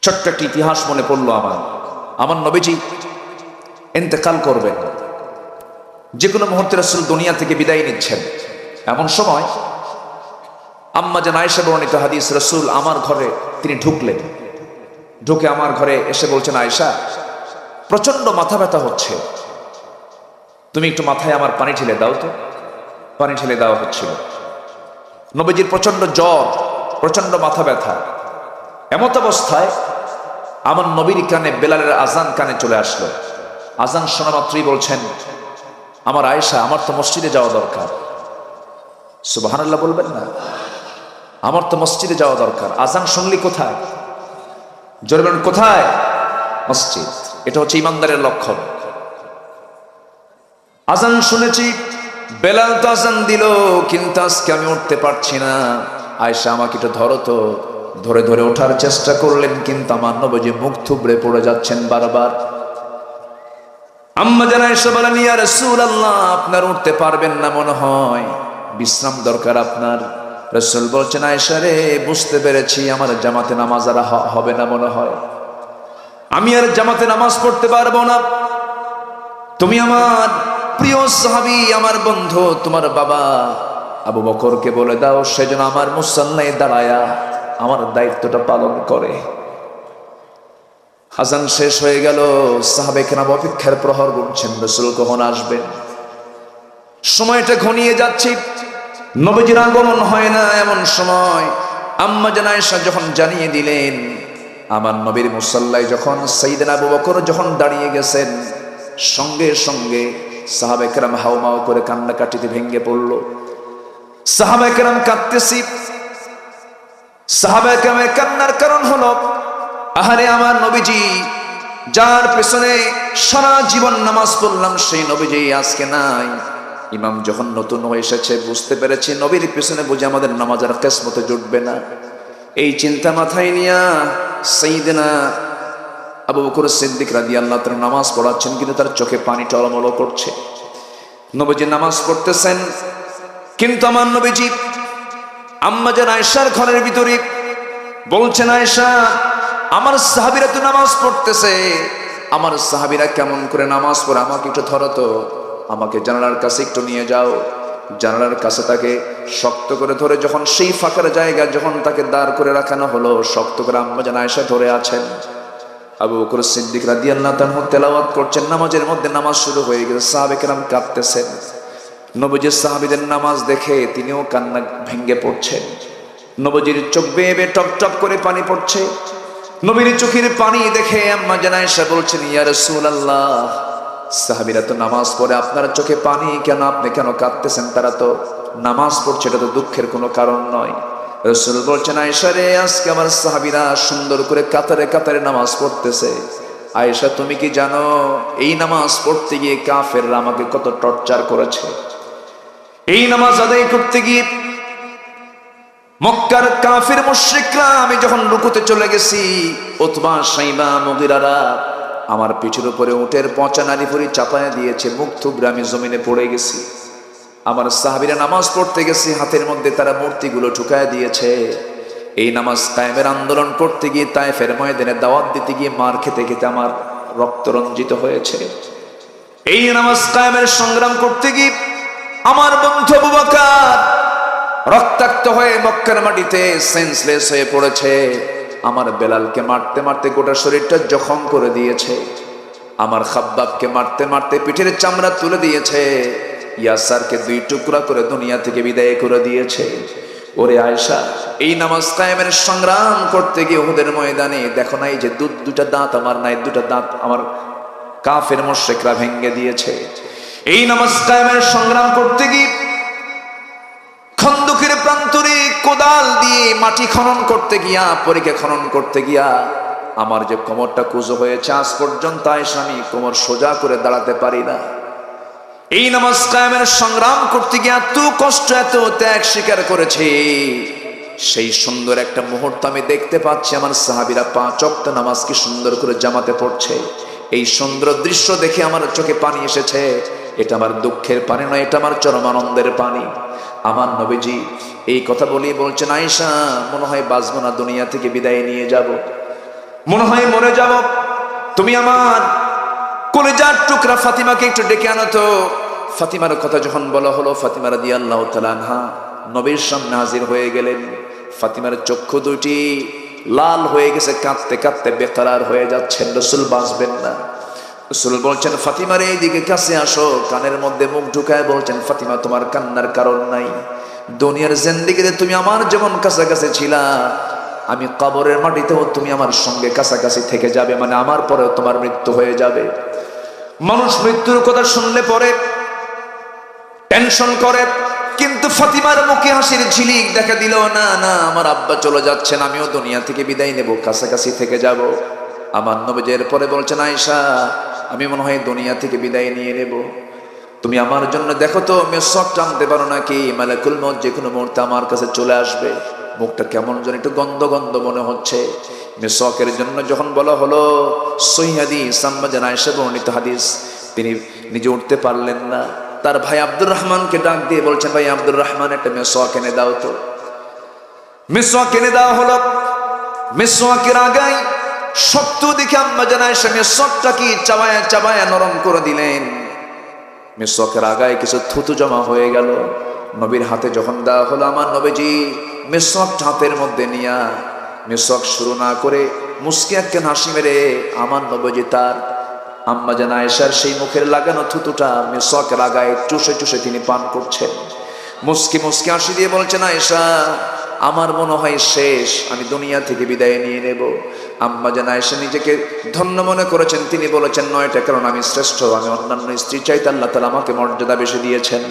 ছোট্ট একটি ইতিহাস মনে পড়লো আমার নবীজি ইন্তেকাল করবেন, যে কোনো মুহূর্তে রাসূল দুনিয়া থেকে বিদায় নিচ্ছেন। এমন সময় আম্মা জান আয়েশা বর্ণিত হাদিস, রাসূল আমার ঘরে তিনি ঢুকলেন, ঢুকে আমার ঘরে এসে বলছেন, আয়েশা প্রচন্ড মাথা ব্যথা হচ্ছে, তুমি একটু মাথায় আমার পানি ঢেলে দাও। তো পানি ঢেলে দেওয়া হচ্ছিল। নবীজির প্রচন্ড জ্বর, প্রচন্ড মাথা ব্যথা। এমত অবস্থায় আমার নবীর কানে বেলালের আজান কানে চলে আসলো। আজান শোনা মাত্রই বলছেন, আমার আয়েশা, আমার তো মসজিদে যাওয়া দরকার। সুবহানাল্লাহ বলবেন না? আমার তো মসজিদে যাওয়া দরকার। আজান শুনলি কোথায়? জোরে বলেন কোথায়? মসজিদ। এটা হচ্ছে ইমানদারের লক্ষণ। আজান শুনেছি, বেলাল তো আজান দিল, কিন্তু আজকে আমি উঠতে পারছি না। আয়েশা আমাকে একটু ধরো তো। ধরে ধরে ওঠার চেষ্টা করলেন, কিন্তু আমার নবীজি মুখ থুবড়ে পড়ে যাচ্ছেন বারবার। আম্মা জান আয়েশা বলেন, ইয়া রাসূলুল্লাহ, আপনার উঠতে পারবেন না মনে হয়, বিশ্রাম দরকার আপনার। রাসূল বলছেন, আয়েশা রে, বুঝতে পেরেছি আমার জামাতে নামাজ আর হবে না মনে হয়, আমি আর জামাতে নামাজ পড়তে পারবো না। তুমি আমার প্রিয় সাহাবী, আমার বন্ধু, তোমার বাবা আবু বকরকে বলে দাও, সেজন্য আমার মুসাল্লায় দাঁড়ায়া আমার দায়িত্বটা পালন করে। আজান শেষ হয়ে গেল, সাহাবায়ে কেরাম অপেক্ষার প্রহর গুনছেন, রাসূল কখন আসবেন। সময়টা ঘনিয়ে যাচ্ছে, নবীজির আগমন হয় না। এমন সময় আম্মা জান আয়েশা যখন জানিয়ে দিলেন, আমার নবীর মুসাল্লায় যখন সাইয়েদনা আবু বকর যখন দাঁড়িয়ে গেছেন, সঙ্গে সঙ্গে সাহাবায়ে কেরাম হাউমাউ করে কান্নাকাটিতে ভেঙে পড়ল। সাহাবায়ে কেরাম কাঁদতেছি। সাহাবায়ে কেরামের কান্নার কারণ হলো, আহারে আমার নবীজি, যার পেছনে সারা জীবন নামাজ পড়লাম, সেই নবীজি আজকে নাই। ইমাম যখন নতুন হয়ে এসেছে, বুঝতে পেরেছি নবীর পেছনে বুঝে আমাদের নামাজ আর কিসমতে জুটবে না। এই চিন্তা মাথায় নিয়া সাইয়েদনা আবু বকর সিদ্দিক রাদিয়াল্লাহু তাআলা নামাজ পড়াচ্ছেন, কিন্তু তার চোখে পানি টলমল করছে। নবীজি নামাজ পড়তেছেন, কিন্তু আমার নবীজি আম্মা জান আয়েশার ঘরের ভিতরে বলছেন, আয়েশা, আমার সাহাবীরা তো নামাজ পড়তেছে, আমার সাহাবীরা কেমন করে নামাজ পড়ে, আমাকে একটু ধরো তো, আমাকে জানালার কাছে একটু নিয়ে যাও। জানালার কাছে তাকে শক্ত করে ধরে যখন সেই ফাঁকার জায়গা যখন তাকে দাঁড় করে রাখানো হলো, শক্ত করে আম্মা জান আয়েশা ধরে আছেন। আবু বকর সিদ্দিক রাদিয়াল্লাহু তাআলা তেলাওয়াত করছেন, নামাজের মধ্যে নামাজ শুরু হয়ে গেছে, সাহাবায়ে কেরাম কাঁদতেছেন। নবীজির সাহাবীদের নামাজ দেখে তিনিও কান্না ভেঙে পড়ছেন। নবীজির চোখ বেয়ে বেয়ে টপ টপ করে পানি পড়ছে। নবীর চোখের পানি দেখে আম্মা জান আয়েশা বলছেন, ইয়া রাসূলুল্লাহ, সাহাবীরা তো নামাজ পড়ে, আপনার চোখে পানি কেন, আপনি কেন কাঁদতেছেন? তারা তো নামাজ পড়ছে, এটা তো দুঃখের কোনো কারণ নয়। রাসূল বলছেন, আয়েশা রে, আজকে আমার সাহাবীরা সুন্দর করে কাতারে কাতারে নামাজ পড়তেছে। আয়েশা, তুমি কি জানো এই নামাজ পড়তে গিয়ে কাফেররা আমাকে কত টর্চার করেছে? এই নামাজ আদায় করতে গিয়ে মক্কার কাফের মুশরিকরা, আমি যখন রুকুতে চলে গেছি, উতবা, শাইবা, মুগীরারা আমার পিঠের উপরে উটের পচা নারী ভুঁড়ি চাপায়া দিয়েছে, মুখ থুবড়ে আমি জমিনে পড়ে গেছি। আমার সাহাবীরা নামাজ পড়তে গেছি, হাতের মধ্যে তারা মূর্তিগুলো ঢুকায় দিয়েছে। এই নামাজ কায়েমের আন্দোলন করতে গিয়ে, তায়েফের ময়দানে দাওয়াত দিতে গিয়ে মার খেতে খেতে আমার রক্ত রঞ্জিত হয়েছে। এই নামাজ কায়েমের সংগ্রাম করতে গিয়ে আমার বন্ধু আবু বকর রক্তাক্ত হয়ে মক্কার মাটিতে সেন্সলেস হয়ে পড়েছে। আমার বেলালকে মারতে মারতে গোটা শরীরটা জখম করে দিয়েছে। আমার খাব্বাবকে মারতে মারতে পিঠের চামড়া তুলে দিয়েছে। ইয়াসারকে 2 টুকরা করে দুনিয়া থেকে বিদায় করে দিয়েছে। ওরে আয়েশা, এই নামাজ কায়েমের সংগ্রাম করতে গিয়ে উহুদের ময়দানে দেখো নাই যে দুটা দাঁত আমার নাই, 2টা দাঁত আমার কাফের মুশরিকরা ভেঙে দিয়েছে। এই নামাজ কায়েমের সংগ্রাম করতে গিয়ে খন্দকের প্রান্তরে কোদাল দিয়ে মাটি খনন করতে গিয়া, পরিখা খনন করতে গিয়া আমার যে কোমরটা কুঁজো হয়েছে, আজ পর্যন্ত আয়েশা আমি কোমর সোজা করে দাঁড়াতে পারি না। এই নামাজ কায়েমের সংগ্রাম করতে গিয়ে এত কষ্ট, এত ত্যাগ স্বীকার করেছে। সেই সুন্দর একটা মুহূর্ত আমি দেখতে পাচ্ছি, আমার সাহাবীরা 5 ওয়াক্ত নামাজ কি সুন্দর করে জামাতে পড়ছে। এই সুন্দর দৃশ্য দেখে আমার চোখে পানি এসেছে। এটা আমার দুঃখের পানি নয়, এটা আমার চরম আনন্দের পানি। আমার নবীজি এই কথা বলেই বলছেন, আয়েশা, মনে হয় বাঁচবো না, দুনিয়া থেকে বিদায় নিয়ে যাব। মনে হয় মরে যাব, তুমি আমার কলিজার টুকরা ফাতিমাকে একটু ডেকে আনো তো। ফাতিমার কথা যখন বলা হলো, ফাতিমা রাদিয়াল্লাহু তাআলা আনহা নবীর সামনে হাজির হয়ে গেলেন। ফাতিমার চক্ষু দুটি লাল হয়ে গেছে, কাঁদতে কাঁদতে বেকরার হয়ে যাচ্ছেন। রাসূল বাঁচবেন না। রাসূল বলছেন, ফাতিমার এইদিকে কাছে আসো। কানের মধ্যে মুখ ঢুকায় বলছেন, ফাতিমা তোমার কান্নার কারণ নাই। দুনিয়ার জিন্দেগিতে তুমি আমার যেমন কাছাকাছি ছিলা, আমি কবরের মাটিতেও তুমি আমার সঙ্গে কাছাকাছি থেকে যাবে, মানে আমার পরেও তোমার মৃত্যু হয়ে যাবে। মানুষ মৃত্যুর কথা শুনলে পরে টেনশন করে, কিন্তু ফাতিমার মুখে হাসির ঝিলিক দেখা দিল না। না, আমার আব্বা চলে যাচ্ছেন, আমিও দুনিয়া থেকে বিদায় নেব, কাছাকাছি থেকে যাব। আমার নবীজের পরে বলছেন, আয়েশা আমি মনে হয় দুনিয়া থেকে বিদায় নিয়ে নেব, তুমি আমার জন্য দেখো তো মেসওয়াক টানতে পারো নাকি, মালাকুল মউত যে কোনো মুহূর্তে আমার কাছে চলে আসবে। মুখটা কেমন যেন একটু গন্ধ গন্ধ মনে হচ্ছে। মেসওয়াকের জন্য যখন বলা হলো, সহিহ হাদিস আম্মা জান আয়েশা বর্ণিত হাদিস, তিনি নিজে উঠতে পারলেন না। তার ভাই আব্দুর রহমানকে ডাক দিয়ে বলছেন, ভাই আব্দুর রহমান একটা মেসওয়াক এনে দাও তো। মেসওয়াক এনে দেওয়া হলো। মেসওয়াকের আগায় শক্ত দেখে আম্মা জান আয়েশা মেসওয়াকটা কি চাবায়া চাবায়া নরম করে দিলেন। মেসওয়াকের আগায় কিছু থুতু জমা হয়ে গেল। নবীর হাতে যখন দেওয়া হলো, আমার নবীজি মেসওয়াকটা হাতের মধ্যে নিয়া মেসওয়াক শুরু না করে মুস্কি একটা হাসি মেরে আমার নবীজি তার আম্মা জান আয়েশার সেই মুখের লাগানো থুতুটা মেসওয়াকের আগায় চুষে চুষে তিনি পান করছেন। মুস্কি মুস্কি হাসি দিয়ে বলছেন, আয়েশা আমার মনে হয় শেষ, আমি দুনিয়া থেকে বিদায় নিয়ে নেব। আম্মা জান আয়েশা নিজেকে ধন্য মনে করেছেন। তিনি বলেছেন, নয়টা কারণ আমি শ্রেষ্ঠ, আমি অন্যান্য স্ত্রী চাইতে আল্লাহ তাআলা আমাকে মর্যাদা বেশি দিয়েছেন।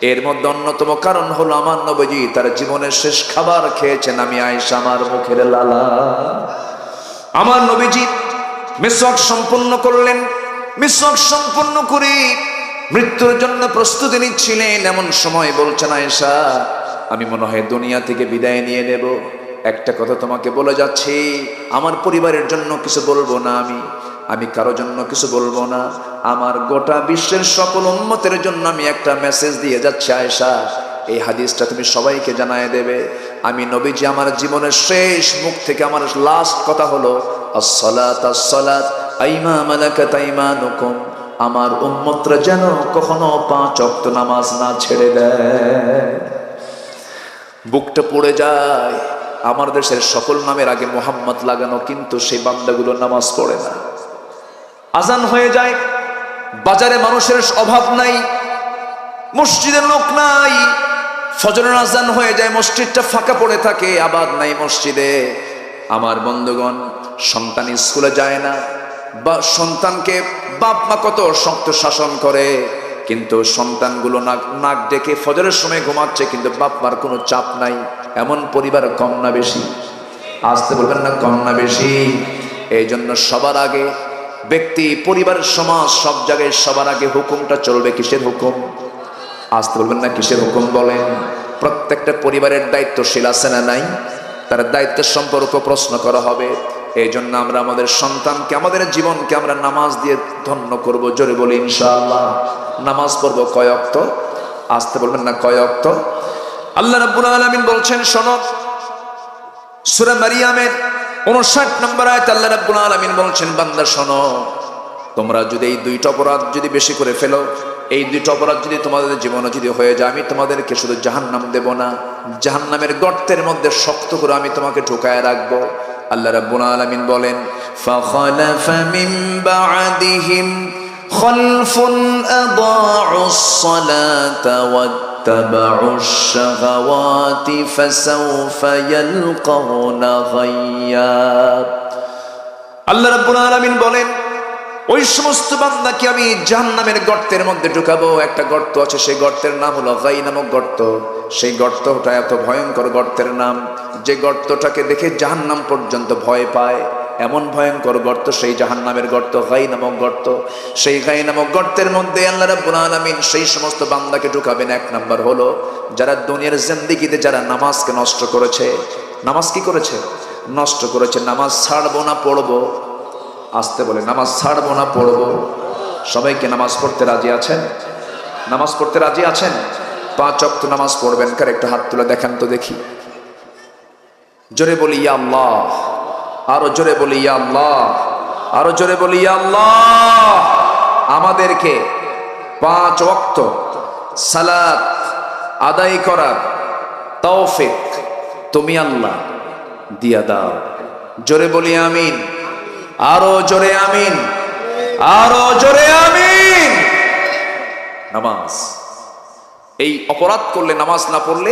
এর মধ্যে অন্যতম কারণ হলো আমার নবীজি তার জীবনের শেষ খাবার খেয়েছেন আমি আয়েশা আমার মুখের লালা। আমার নবীজি মিসওয়াক সম্পন্ন করলেন। মিসওয়াক সম্পন্ন করে মৃত্যুর জন্য প্রস্তুতি নিচ্ছিলেন। এমন সময় বলছেন, আয়েশা আমি মনে হয় দুনিয়া থেকে বিদায় নিয়ে নেব। একটা কথা তোমাকে বলে যাচ্ছি, আমার পরিবারের জন্য কিছু বলবো না, আমি কারো জন্য কিছু বলবো না, আমার গোটা বিশ্বের সকল উম্মতের জন্য আমি একটা মেসেজ দিয়ে যাচ্ছি আয়েশা, এই হাদিসটা তুমি সবাইকে জানায় দেবে। আমি নবীজি আমার জীবনের শেষ মুখ থেকে আমার লাস্ট কথা হলো, আসসালাত আসসালাত আইমা মালাকাত আইমানুকুম, আমার উম্মতরা যেন কখনো 5 ওয়াক্ত নামাজ না ছেড়ে দেয়। বুকটা পড়ে যায়। আমার দেশের সকল নামের আগে মোহাম্মদ লাগানো, কিন্তু সেই বান্দাগুলো নামাজ পড়ে না। আজান হয়ে যায়, বাজারে মানুষের অভাব নাই, মসজিদে লোক নাই। ফজরের আজান হয়ে যায়, মসজিদটা ফাঁকা পড়ে থাকে, আবাদ নাই মসজিদে। আমার বন্ধুগণ, সন্তান স্কুলে যায় না, বা সন্তানকে বাপ মা কত শক্ত শাসন করে, কিন্তু সন্তানগুলো নাক ডেকে ফজরের সময় ঘুমাচ্ছে, কিন্তু বাপ মার কোনো চাপ নাই। এমন পরিবার কম না বেশি? আসতে বলবেন না, কম না বেশি? এই জন্য সবার আগে ব্যক্তি, পরিবার, সমাজ, সব জায়গায় সবার আগে হুকুমটা চলবে কিসের হুকুম? আসতে বলবেন না, কিসের হুকুম বলেন? প্রত্যেকটা পরিবারের দায়িত্বশীল আছে না নাই? তার দায়িত্বের সম্পর্ক প্রশ্ন করা হবে। এই জন্য আমরা আমাদের সন্তানকে, আমাদের জীবনকে আমরা নামাজ দিয়ে ধন্য করব। জোরে বলি ইনশাআল্লাহ। নামাজ পড়বো কয় ওয়াক্ত? আসতে বলবেন না, কয় ওয়াক্ত? আল্লাহ রাব্বুল আলামিন বলছেন, শোনো, সূরা মারিয়ামের 59 নম্বর আয়াত আল্লাহ রাব্বুল আলামিন বলছেন, বান্দা শোনো, তোমরা যদি এই 2টা অপরাধ যদি বেশি করে ফেলো, এই 2টা অপরাধ যদি তোমাদের জীবনে যদি হয়ে যায়, আমি তোমাদেরকে শুধু জাহান্নাম দেব না, জাহান্নামের গর্তের মধ্যে শক্ত করে আমি তোমাকে ঢুকায় রাখবো। আল্লাহ রাব্বুল আলামিন বলেন, ফাখালাফা মিন বা'দিহিম খালফুন আদাউস সালাতা ওয়াত্তাবাউশ শাহাওয়াতি ফাসাউফা ইয়ালকাউনা গায়্যা। আল্লাহ রাব্বুল আলামিন বলেন, ওই সমস্ত বান্দাকে আমি জাহান্নামের গর্তের মধ্যে ঢুকাবো। একটা গর্ত আছে, সেই গর্তের নাম হলো গাই নামক গর্ত। সেই গর্তটা এত ভয়ঙ্কর গর্তের নাম, যে গর্তটাকে দেখে জাহান্নাম পর্যন্ত ভয় পায়, এমন ভয়ঙ্কর গর্ত সেই জাহান্নামের গর্ত, গাই নামক গর্ত। সেই গাই নামক গর্তের মধ্যে আল্লাহ রাব্বুল আলামিন সেই সমস্ত বান্দাকে ঢুকাবেন। 1 নাম্বার হলো যারা দুনিয়ার জিন্দেগিতে যারা নামাজকে নষ্ট করেছে। নামাজ কি করেছে? নষ্ট করেছে। নামাজ ছাড়বো না পড়বো। আসতে বলে, নামাজ ছাড়বো না পড়বো। সবাইকে নামাজ পড়তে রাজি আছেন? নামাজ পড়তে রাজি আছেন? 5 ওয়াক্ত নামাজ পড়বেন কার? একটু হাত তুলে দেখান তো দেখি। জোরে বলি ইয়া আল্লাহ। আরো জোরে বলি ইয়া আল্লাহ, আরো জোরে বলি ইয়া আল্লাহ। আমাদেরকে 5 ওয়াক্ত সালাত আদায় করার তৌফিক তুমি আল্লাহ দিয়া দাও। জোরে বলি আমিন, আরো জোরে আমিন, আরো জোরে আমিন। নামাজ, এই অপরাধ করলে নামাজ না পড়লে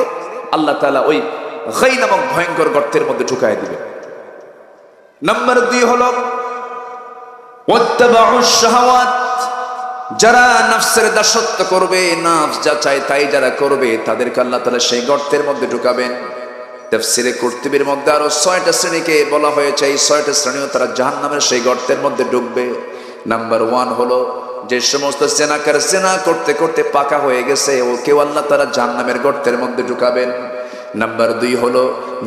আল্লাহ তাআলা ওই গাই নামক ভয়ঙ্কর গর্তের মধ্যে ঢুকায় দিবে। নাম্বার 2 হলো ওয়াত্তাবাউশ শাহাওয়াত, যারা নফসের দাসত্ব করবে, নফস যা চায় তাই যারা করবে, তাদেরকে আল্লাহ তাআলা সেই গর্তের মধ্যে ঢুকাবেন। তাফসীরে কুরতুবীর মধ্যে আরো 6টা শ্রেণীকে বলা হয়েছে, এই 6টা শ্রেণীও তারা জাহান্নামের সেই গর্তের মধ্যে ঢুকবে। নাম্বার 1 হলো যে সমস্ত জেনাকার জেনা করতে করতে পাকা হয়ে গেছে, ওকেও আল্লাহ তাআলা জাহান্নামের গর্তের মধ্যে ঢুকাবেন। নাম্বার 2 হলো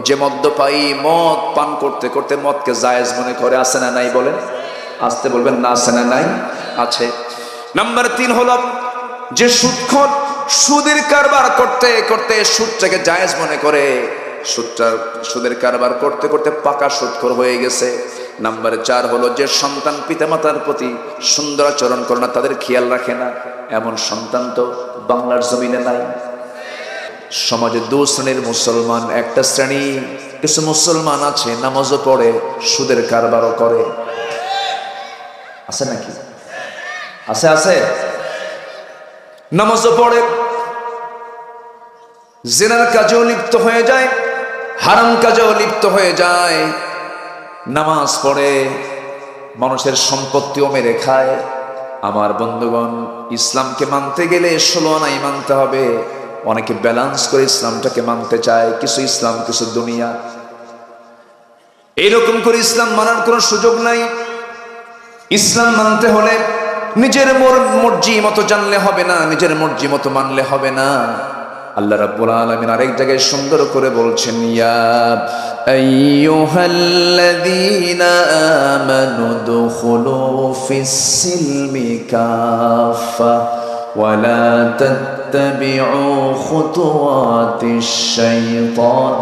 যে মদ্যপায়ী মদ পান করতে করতে মদকে জায়েজ মনে করে, আছে না নাই বলেন? আসতে বলবেন না, আছে না নাই? আছে। নাম্বার 3 হলো যে সুদখোর, সুদের কারবার করতে করতে সুদটাকে জায়েজ মনে করে, সুদের কারবার করতে করতে পাকা সুদখোর হয়ে গেছে। নাম্বার 4 হলো যে সন্তান পিতামাতার প্রতি সুন্দর আচরণ করে না, তাদের খেয়াল রাখে না, এমন সন্তান তো বাংলার জমিনে নাই। সমাজে 2 শ্রেণীর মুসলমান। একটা শ্রেণী কিছু মুসলমান আছে নামাজও পড়ে, সুদের কারবারও করে, আছে নাকি? আছে, আছে। নামাজও পড়ে, জিনার কাজেও লিপ্ত হয়ে যায়, হারাম কাজেও লিপ্ত হয়ে যায়। নামাজ পড়ে, মানুষের সম্পত্তিও মেরে খায়। আমার বন্ধুগণ, ইসলামকে মানতে গেলে 16 আনাই মানতে হবে। অনেকে ব্যালেন্স করে ইসলামটাকে মানতে চায়, কিছু ইসলাম কিছু দুনিয়া। এইরকম করে ইসলাম মানার কোনো সুযোগ নাই। ইসলাম মানতে হলে নিজের মর্জি মতো জানলে হবে না, নিজের মর্জি মতো মানলে হবে না। আল্লাহ রাব্বুল আলামিন আরেক জায়গায় সুন্দর করে বলছেন, ইয়া আইয়ুহাল্লাযীনা আমানু দুখুলু ফিস-সিলমি কাফা ওয়া লা তাত্তাবিউ খুতুওয়াতিশ শাইতান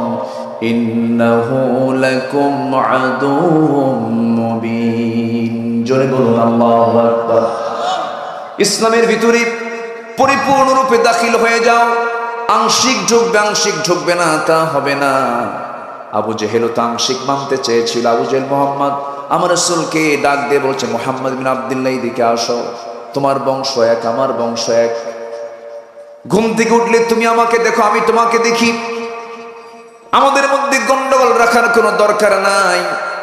ইন্নাহু লাকুম আদুউম মুবিন। জোরে বলুন আল্লাহু আকবার। ইসলামের ভিতরে পরিপূর্ণরূপে দাখিল হয়ে যাও। আংশিক ঢুকবে, আংশিক ঢুকবে না তা হবে না। আবু জেহেলও তো আংশিক মানতে চেয়েছিল। আবু জেহেল মোহাম্মদ আমার রাসূলকে ডাক দিয়ে বলছে, মুহাম্মদ বিন আব্দুল্লাহ এদিকে আসো, তোমার বংশ এক, আমার বংশ এক। ঘুম থেকে উঠলে তুমি আমাকে দেখো, আমি তোমাকে দেখি। আমাদের মধ্যে গন্ডগোল রাখার কোনো দরকার নাই।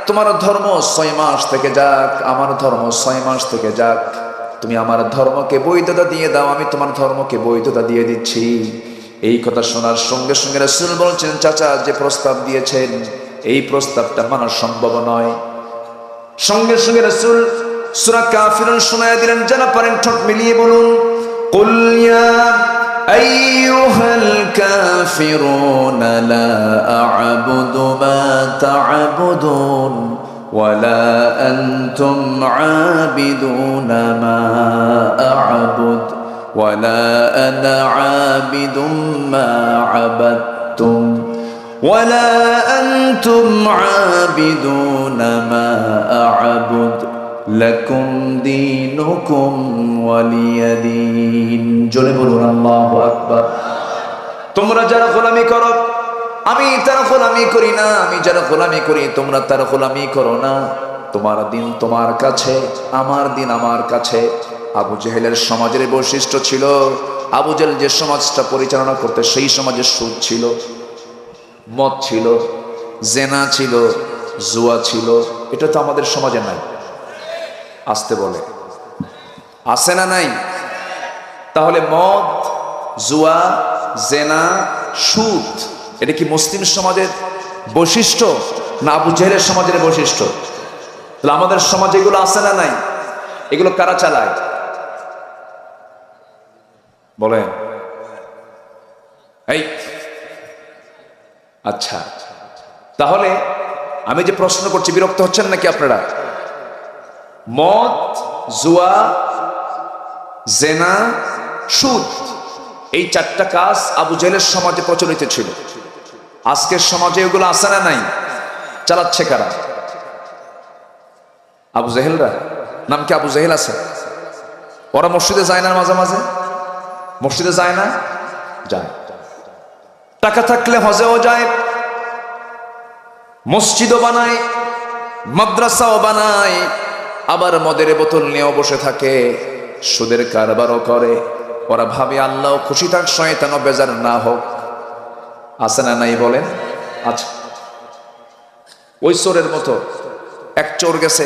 তোমার ধর্ম 6 মাস থেকে যাক, আমার ধর্ম 6 মাস থেকে যাক। তুমি আমার ধর্মকে বৈধতা দিয়ে দাও, আমি তোমার ধর্মকে বৈধতা দিয়ে দিচ্ছি। এই কথা শোনার সঙ্গে সঙ্গে রাসূল বলছেন, চাচা যে প্রস্তাব দিয়েছেন এই প্রস্তাবটা মানা সম্ভব নয়। সঙ্গে সঙ্গে রাসূল সূরা কাফিরুন শোনায় দিলেন। যারা পারেন ঠোঁট মিলিয়ে বলুন, কুল ইয়া আইয়ুহাল কাফিরুনা লা আ'বুদু মা তা'বুদুন ওয়ালা আনতুম আবিদুনা মা আ'বুদ ওয়ালা আনা আবিদুম মা আবাদতুম ওয়ালা আনতুম আবিদুনা মা আ'বুদ লাকুম দীনুকুম ওয়ালিয়া দীন। জোরে বলুন আল্লাহু আকবার। তোমরা যারা গোলামি করো আমি তার গোলামি করি না, আমি যারা গোলামি করি তোমরা তার গোলামি করো না। তোমার দিন তোমার কাছে, আমার দিন আমার কাছে। আবু জেহেলের সমাজের বৈশিষ্ট্য ছিল, আবু জেহেল যে সমাজটা পরিচালনা করতে সেই সমাজে সুদ ছিল, মদ ছিল, জেনা ছিল, জুয়া ছিল। এটা তো আমাদের সমাজে নাই। আসতে বলে আছে না নাই? তাহলে মদ, জুয়া, জেনা, সুদ এটা কি মুসলিম সমাজের বৈশিষ্ট্য না আবু জেহেলের সমাজের বৈশিষ্ট্য? তাহলে আমাদের সমাজে এগুলো আছে না নাই? এগুলো কারা চালায় বলেন? এই আচ্ছা, তাহলে আমি যে প্রশ্ন করছি বিরক্ত হচ্ছেন নাকি আপনারা? মদ, জুয়া, জেনা, সুদ এই 4টা কাজ আবু জেহেলের সমাজে প্রচলিত ছিল। আজকের সমাজে এগুলো আছে না নাই? চালাচ্ছে কারা? আবু জেহেলরা, নাম কি আবু জেহেল আছে? ওরা মসজিদে যায় না? মাঝে মাঝে মসজিদে যায় না? যায়। টাকা থাকলে হজেও যায়, মসজিদও বানায়, মাদ্রাসাও বানায়, আবার মদের বোতল নিয়েও বসে থাকে, সুদের কারবারও করে। ওরা ভাবে আল্লাহ খুশি থাক, শয়তানও বেজার না হোক। আছে না নাই বলেন? আচ্ছা, ওই চোরের মতো এক চোর গেছে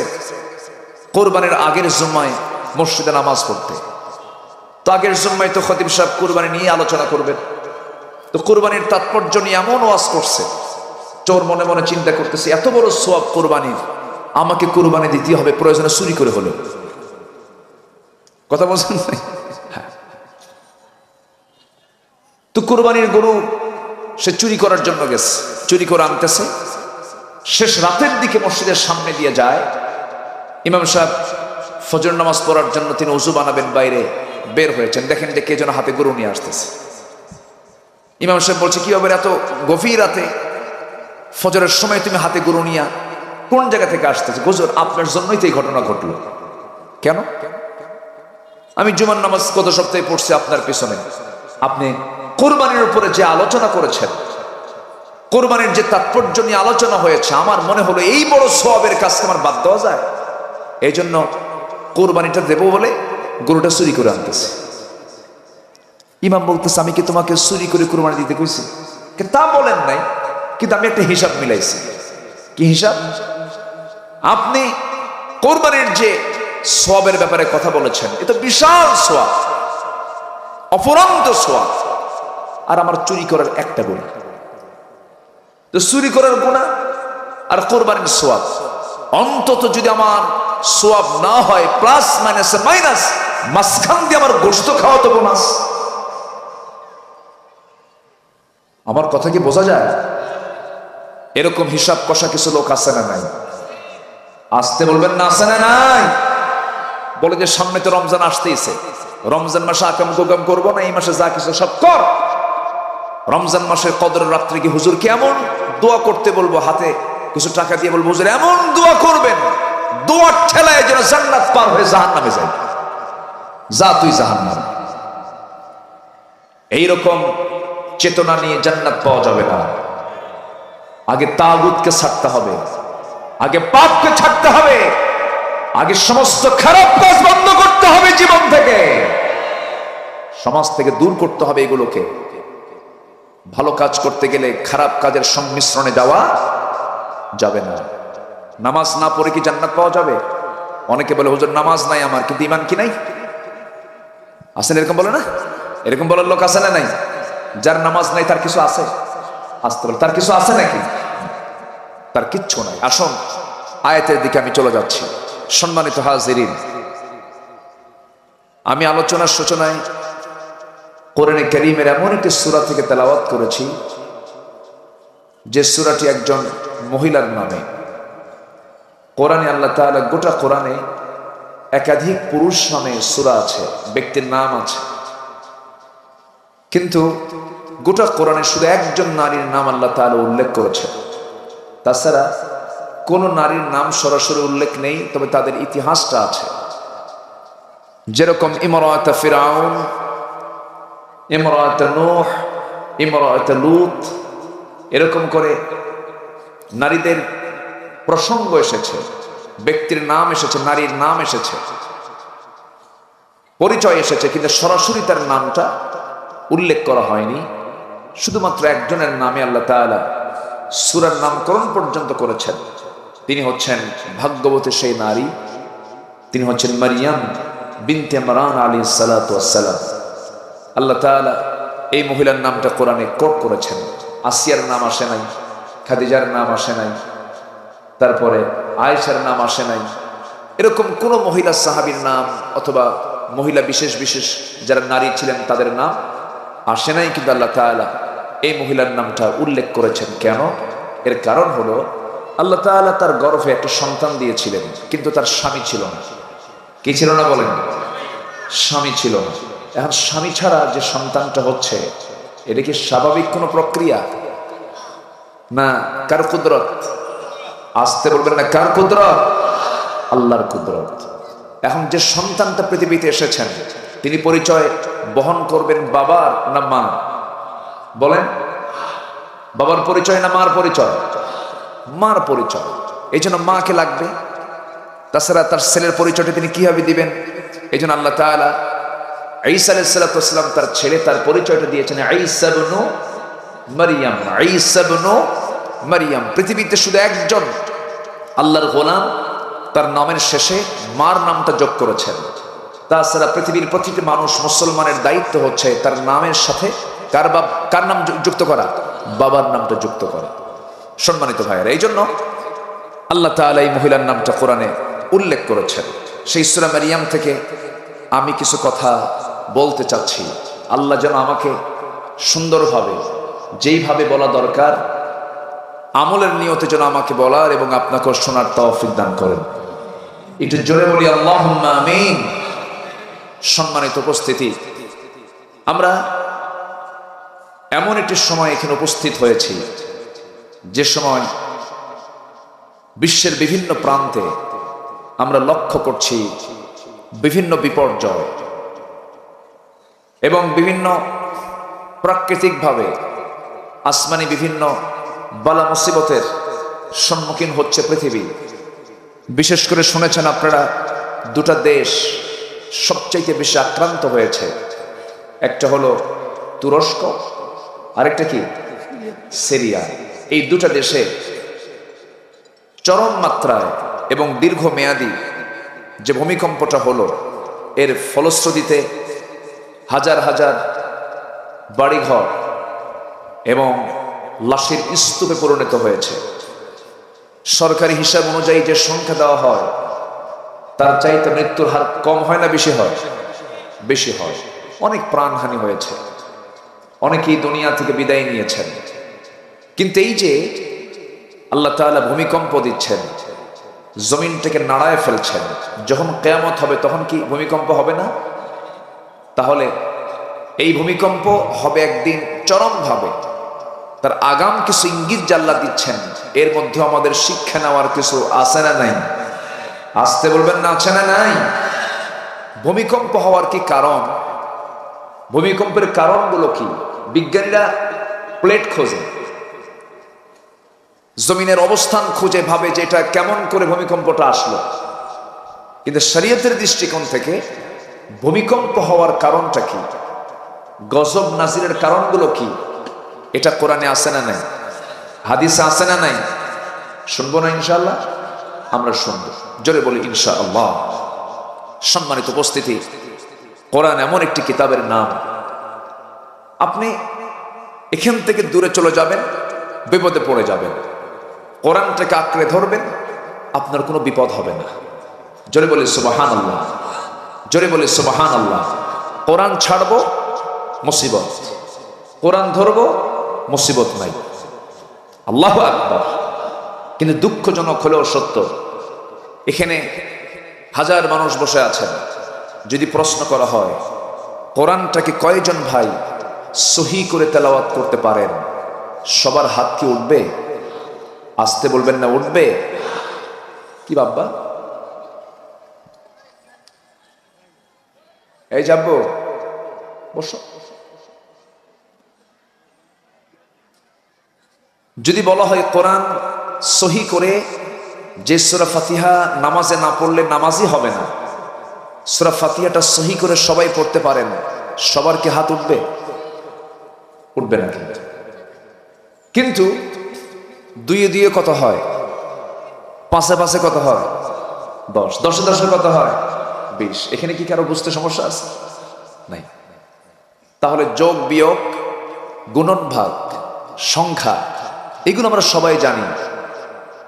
কোরবানির আগের জুম্মায় মসজিদে নামাজ পড়তে। তো আগের জুম্মায় তো খতিব সাহেব কোরবানি নিয়ে আলোচনা করবেন, তো কোরবানির তাৎপর্য নিয়ে এমন ওয়াজ করছে, চোর মনে মনে চিন্তা করতেছে এত বড় সোয়াব কোরবানির, আমাকে কোরবানি দিতে হবে, প্রয়োজনে চুরি করে হলো। কথা বলছেন? তো কোরবানির গরু সে চুরি করার জন্য গেছে, চুরি করে আনতেছে। শেষ রাতের দিকে মসজিদের সামনে দিয়ে যায়, ইমাম সাহেব ফজর নামাজ পড়ার জন্য তিনি উজু বানাবেন, বাইরে বের হয়েছেন, দেখেন যে কে যেন হাতে গরু নিয়ে আসতেছে। ইমাম সাহেব বলছে, কি হবে এত গভীর রাতে ফজরের সময় তুমি হাতে গরু নিয়া কোন জায়গা থেকে আসতেছে? হুজুর আপনার জন্যই তো এই ঘটনা ঘটলো। কেন? আমি জুমার নামাজ গত সপ্তাহে পড়ছি আপনার পিছনে, আপনি কোরবানির উপরে যে আলোচনা করেছেন, কোরবানির যে তাৎপর্য নিয়ে আলোচনা হয়েছে, আমার মনে হলো এই বড় সওয়াবের কাজকে আমার বাদ দেওয়া যায়, এই জন্য কোরবানিটা দেবো বলে গরুটা চুরি করে আনতেছে। ইমাম বলতেছে, আমি কি তোমাকে চুরি করে কোরবানি দিতে কইছি? তা বলেন নাই, কিন্তু আমি একটা হিসাব মিলাইছি। কি হিসাব? আপনি কোরবানির যে সওয়াবের ব্যাপারে কথা বলেছেন, এটা বিশাল সওয়াব, অপরন্ত সওয়াব, আর আমার চুরি করার একটা গুনাহ। তো চুরি করার গুনাহ আর কোরবানির সওয়াব, অন্তত যদি আমার সওয়াব না হয়, প্লাস মাইনাসে মাইনাস, মাঝখান দিয়ে আমার গোশত খাওয়া তো বোনাস। আমার কথা কি বোঝা যায়? এরকম হিসাব কষা কিছু লোক আছে না নাই? আসতে বলবেন না, আছে না নাই? বলে যে সামনে তো রমজান আসতেইছে, রমজান মাসে আকাম কুকাম করবো না, এই মাসে যা কিছু সব কর। রমজান মাসের কদরের রাত্রে কি হুজুর কেমন দোয়া করতে বলবো, হাতে কিছু টাকা দিয়ে বলবো, হুজুর এমন দোয়া করবেন, দোয়ার ঠেলায় যেন জান্নাত পার হয়ে জাহান্নামে যায়, যা তুই জাহান্নাম। এইরকম চেতনা নিয়ে জান্নাত পাওয়া যাবে না। আগে তাগুতকে ছাড়তে হবে, আগে পাপকে ছাড়তে হবে, আগে সমস্ত খারাপ কাজ বন্ধ করতে হবে জীবন থেকে, সমাজ থেকে দূর করতে হবে এগুলোকে। ভালো কাজ করতে গেলে খারাপ কাজের সংমিশ্রণে যাওয়া যাবে না। নামাজ না পড়ে কি জান্নাত পাওয়া যাবে? অনেকে বলে, হুজুর নামাজ নাই আমার, কিন্তু ঈমান কি নাই? আছেন এরকম বলে না? এরকম বলার লোক আছে না নাই? যার নামাজ নাই তার কিছু আছে? আসতে বলে তার কিছু আছে নাকি? তার কিচ্ছু নাই। আসুন আয়াতের দিকে আমি চলে যাচ্ছি। সম্মানিত হাজিরিন, আমি আলোচনার সূচনায় কোরআনে কারীমের এমন একটি সূরা থেকে তেলাওয়াত করেছি যে সূরাটি একজন মহিলার নামে। কোরআনে আল্লাহ তাআলা গোটা কোরআনে একাধিক পুরুষ নামে সূরা আছে, ব্যক্তির নাম আছে, কিন্তু গোটা কোরআনে শুধু একজন নারীর নাম আল্লাহ তাআলা উল্লেখ করেছে। তাছাড়া কোন নারীর নাম সরাসরি উল্লেখ নেই, তবে তাদের ইতিহাসটা আছে। যেরকম ইমরাত ফিরাউন, ইমরাত নূহ, ইমরাত লূত, এরকম করে নারীদের প্রসঙ্গ এসেছে, ব্যক্তির নাম এসেছে, নারীর নাম এসেছে, পরিচয় এসেছে, কিন্তু সরাসরি তার নামটা উল্লেখ করা হয়নি। শুধুমাত্র একজনের নামে আল্লাহ তাআলা সূরার নামকরণ পর্যন্ত করেছেন। তিনি হচ্ছেন ভাগ্যবতী সেই নারী, তিনি হচ্ছেন মারিয়াম বিনতে ইমরান আলাইহিস সালাতু ওয়াস সালাম। আল্লাহ তাআলা এই মহিলার নামটা কোরআনে কোট করেছেন। আসিয়ার নাম আসে নাই, খাদিজার নাম আসে নাই, তারপরে আয়েশার নাম আসে নাই, এরকম কোন মহিলা সাহাবীর নাম অথবা মহিলা বিশেষ বিশেষ যারা নারী ছিলেন তাদের নাম আসে নাই, কিন্তু আল্লাহ তাআলা এই মহিলার নামটা উল্লেখ করেছেন। কেন? এর কারণ হলো আল্লাহ তাআলা তার গর্ভে একটা সন্তান দিয়েছিলেন, কিন্তু তার স্বামী ছিল না। কি ছিল না বলেন? স্বামী ছিল না। এখন স্বামী ছাড়া যে সন্তানটা হচ্ছে, এটা কি স্বাভাবিক কোনো প্রক্রিয়া না কার কুদরত? আসতে বলবেন না, কার কুদরত? আল্লাহর কুদরত। এখন যে সন্তানটা পৃথিবীতে এসেছেন তিনি পরিচয় বহন করবেন বাবার না মা? বলেন, বাবার পরিচয় না মার পরিচয়? মার পরিচয়। এই জন্য মাকে লাগবে, তাছাড়া তার ছেলের পরিচয়টা তিনি কিভাবে দিবেন? এই জন্য আল্লাহ তাআলা ঈসা আলাইহিস সালাতু ওয়াস সালাম তার ছেলে তার পরিচয়টা দিয়েছেন ঈসা ইবনু মারইয়াম। ঈসা ইবনু মারইয়াম। পৃথিবীতে শুধু একজন আল্লাহর গোলাম তার নামের শেষে মার নামটা যোগ করেছেন। তাছাড়া পৃথিবীর প্রতিটি মানুষ মুসলমানের দায়িত্ব হচ্ছে তার নামের সাথে কার নাম যুক্ত করা? বাবার নামটা যুক্ত করা। সম্মানিত ভাইয়েরা, এই জন্য আল্লাহ তাআলা এই মহিলার নামটা কোরআনে উল্লেখ করেছেন। সেই সূরা মারইয়াম থেকে আমি কিছু কথা বলতে চাচ্ছি। আল্লাহ যেন আমাকে সুন্দরভাবে যেইভাবে বলা দরকার আমলের নিয়তে যেন আমাকে বলার এবং আপনাকে শোনার তৌফিক দান করেন। একটু জোরে বলি আল্লাহুম্মা আমিন। সম্মানিত উপস্থিতি, আমরা এমন একটি সময় এখানে উপস্থিত হয়েছি যে সময় বিশ্বের বিভিন্ন প্রান্তে আমরা লক্ষ্য করছি বিভিন্ন বিপর্যয় এবং বিভিন্ন প্রাকৃতিকভাবে আসমানি বিভিন্ন বালা মুসিবতের সম্মুখীন হচ্ছে পৃথিবী। বিশেষ করে শুনেছেন আপনারা, দুটা দেশ সবচাইতে বেশি আক্রান্ত হয়েছে। একটা হলো তুরস্ক, আরেকটা কি? সিরিয়া। এই দুটা দেশে চরম মাত্রায় এবং দীর্ঘমেয়াদী যে ভূমিকম্পটা হলো এর ফলশ্রুতিতে হাজার হাজার বাড়িঘর এবং লাশের স্তূপে পরিণত হয়েছে। সরকারি হিসাব অনুযায়ী যে সংখ্যা দেওয়া হয় তার চাইতে মৃত্যুর হার কম হয় না বেশি হয়? বেশি হয়। অনেক প্রাণহানি হয়েছে, অনেকেই দুনিয়া থেকে বিদায় নিয়েছেন। কিন্তু এই যে আল্লাহ তাআলা ভূমিকম্প দিচ্ছেন, জমিনটাকে নাড়ায় ফেলছেন, যখন কিয়ামত হবে তখন কি ভূমিকম্প হবে না? তাহলে এই ভূমিকম্প হবে একদিন চরমভাবে। তার আগাম কিছু ইঙ্গিত আল্লাহ দিচ্ছেন, এর মধ্যে আমাদের শিক্ষা নেওয়ার কিছু আছে না নাই? আসতে বলবেন না, আছে না নাই? ভূমিকম্প হওয়ার কি কারণ? ভূমিকম্পের কারণগুলো কি? বিজ্ঞানীরা প্লেট খোঁজে, জমিনের অবস্থান খুঁজে, ভাবে যে এটা কেমন করে ভূমিকম্পটা আসলো। কিন্তু শরীয়তের দৃষ্টিকোণ থেকে ভূমিকম্প হওয়ার কারণটা কি, গজব নাজিরের কারণগুলো কি, এটা কোরআনে আছে না নাই? হাদিসে আছে না নাই? শুনবো না ইনশাআল্লাহ? আমরা শুনবো। জোরে বলি ইনশাআল্লাহ। সম্মানিত উপস্থিতি, কোরআন এমন একটি কিতাবের নাম, আপনি এখান থেকে দূরে চলে যাবেন বিপদে পড়ে যাবেন, কোরআনটাকে আঁকড়ে ধরবেন আপনার কোনো বিপদ হবে না। জোরে বলি সুবহানাল্লাহ। জোরে বলি সুবহানাল্লাহ। কোরআন ছাড়বো মুসিবত, কোরআন ধরবো মুসিবত নাই। আল্লাহু আকবার। কিন্তু দুঃখজনক হলেও সত্য, এখানে হাজার মানুষ বসে আছেন। যদি প্রশ্ন করা হয় কোরআনটাকে কয়জন ভাই সহি করে তেলাওয়াত করতে পারেন, সবার হাত কি উঠবে? আসতে বলবেন না, উঠবে? কি বাব্বা? এই যাবো, বসো। যদি বলা হয় কোরআন সহি করে যে সূরা ফাতিহা নামাজে না পড়লে নামাজই হবে না, সূরা ফাতিহাটা সহি করে সবাই পড়তে পারেন, সবার কি হাত উঠবে? উঠবে না। কিন্তু দুইয়ে দুইয়ে কত হয়? পাঁচে পাঁচে কত হয়? 10, 10-এ 10-এ কত হয়? 20। এখানে কি কারো বুঝতে সমস্যা আছে? নাই। তাহলে যোগ বিয়োগ, গুণন ভাগ, সংখ্যা, এগুলো আমরা সবাই জানি।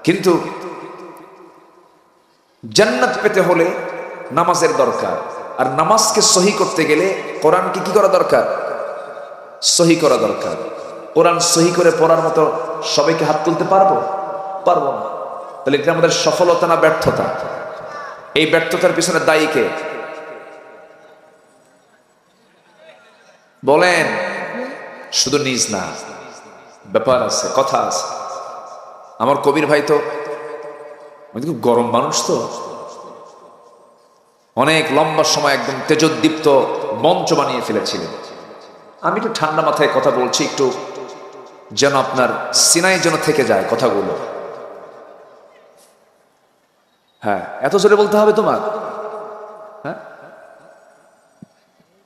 কিন্তু জান্নাত পেতে হলে নামাজের দরকার, আর নামাজকে সহি করতে গেলে কোরআনকে কি করা দরকার? সহি করা দরকার। কোরআন সহি করে পড়ার মতো সবাইকে হাত তুলতে পারবো? পারবো না। তাহলে এটা আমাদের সফলতা না ব্যর্থতা? এই ব্যর্থতার পিছনে দায়ী কে? বলেন। শুধু নিজ না, ব্যাপার আছে, কথা আছে। আমার কবির ভাই তো খুব গরম মানুষ, তো অনেক লম্বা সময় একদম তেজোদ্দীপ্ত মঞ্চ বানিয়ে ফেলেছিলেন। আমি একটু ঠান্ডা মাথায় কথা বলছি, একটু যেন আপনার সিনাই যেন থেকে যায় কথাগুলো। হ্যাঁ, এত জোরে বলতে হবে তোমার? হ্যাঁ,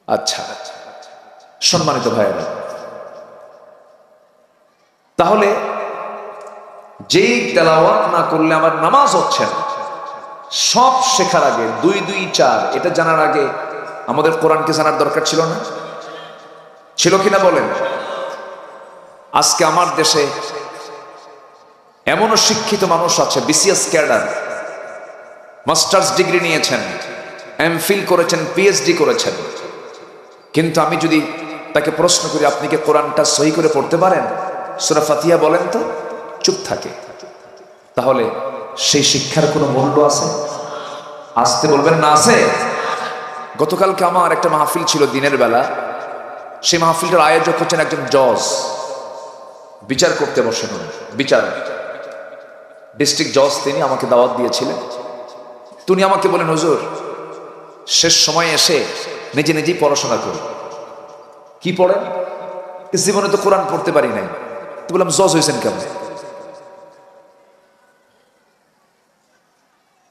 আচ্ছা। সম্মানিত ভাইয়েরা, তাহলে যেই তেলাওয়াত না করলে আমার নামাজ হচ্ছে না, সব শেখার আগে 2 2 4 এটা জানার আগে আমাদের কোরআনকে জানার দরকার ছিল না? ছিল কিনা বলেন? আজকে আমার দেশে এমনও শিক্ষিত মানুষ আছে, বিসিএস ক্যাডার, মাস্টার্স ডিগ্রি নিয়েছেন, এমফিল করেছেন, পিএইচডি করেছেন, কিন্তু আমি যদি তাকে প্রশ্ন করি আপনি কি কোরআনটা সহি করে পড়তে পারেন, সূরা ফাতিহা বলেন তো, চুপ থাকে। তাহলে সেই শিক্ষার কোনো মূল্য আছে? আসতে বলবেন না আছে? গতকালকে আমার একটা মাহফিল ছিল দিনের বেলা। সেই মাহফিলটার আয়োজক হচ্ছেন একজন জজ, বিচার করতে বসেন, বিচার ডিস্ট্রিক্ট জজ, তিনি আমাকে দাওয়াত দিয়েছিলেন। তিনি আমাকে বলেন, হুজুর শেষ সময় এসে নিজে নিজেই পড়াশোনা করি। কি পড়েন? জীবনে তো কোরআন পড়তে পারি নাই। তো বললাম, জজ হয়েছেন কেমন?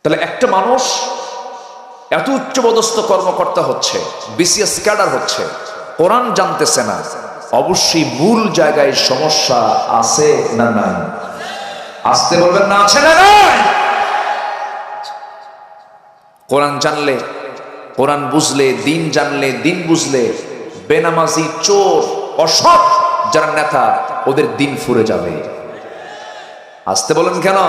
তাহলে একটা মানুষ এত উচ্চপদস্থ কর্মকর্তা হচ্ছে, বিসিএস ক্যাডার হচ্ছে, কোরআন জানতেছে না, অবশ্যই মূল জায়গায় সমস্যা আছে না নাই? আসতে বলবেন না আছে না নাই? কোরআন জানলে, কোরআন বুঝলে, দিন জানলে, দিন বুঝলে, বেনামাজি, চোর, অসৎ যারা নেতা, ওদের দিন ফুরে যাবে। আসতে বলেন কেন?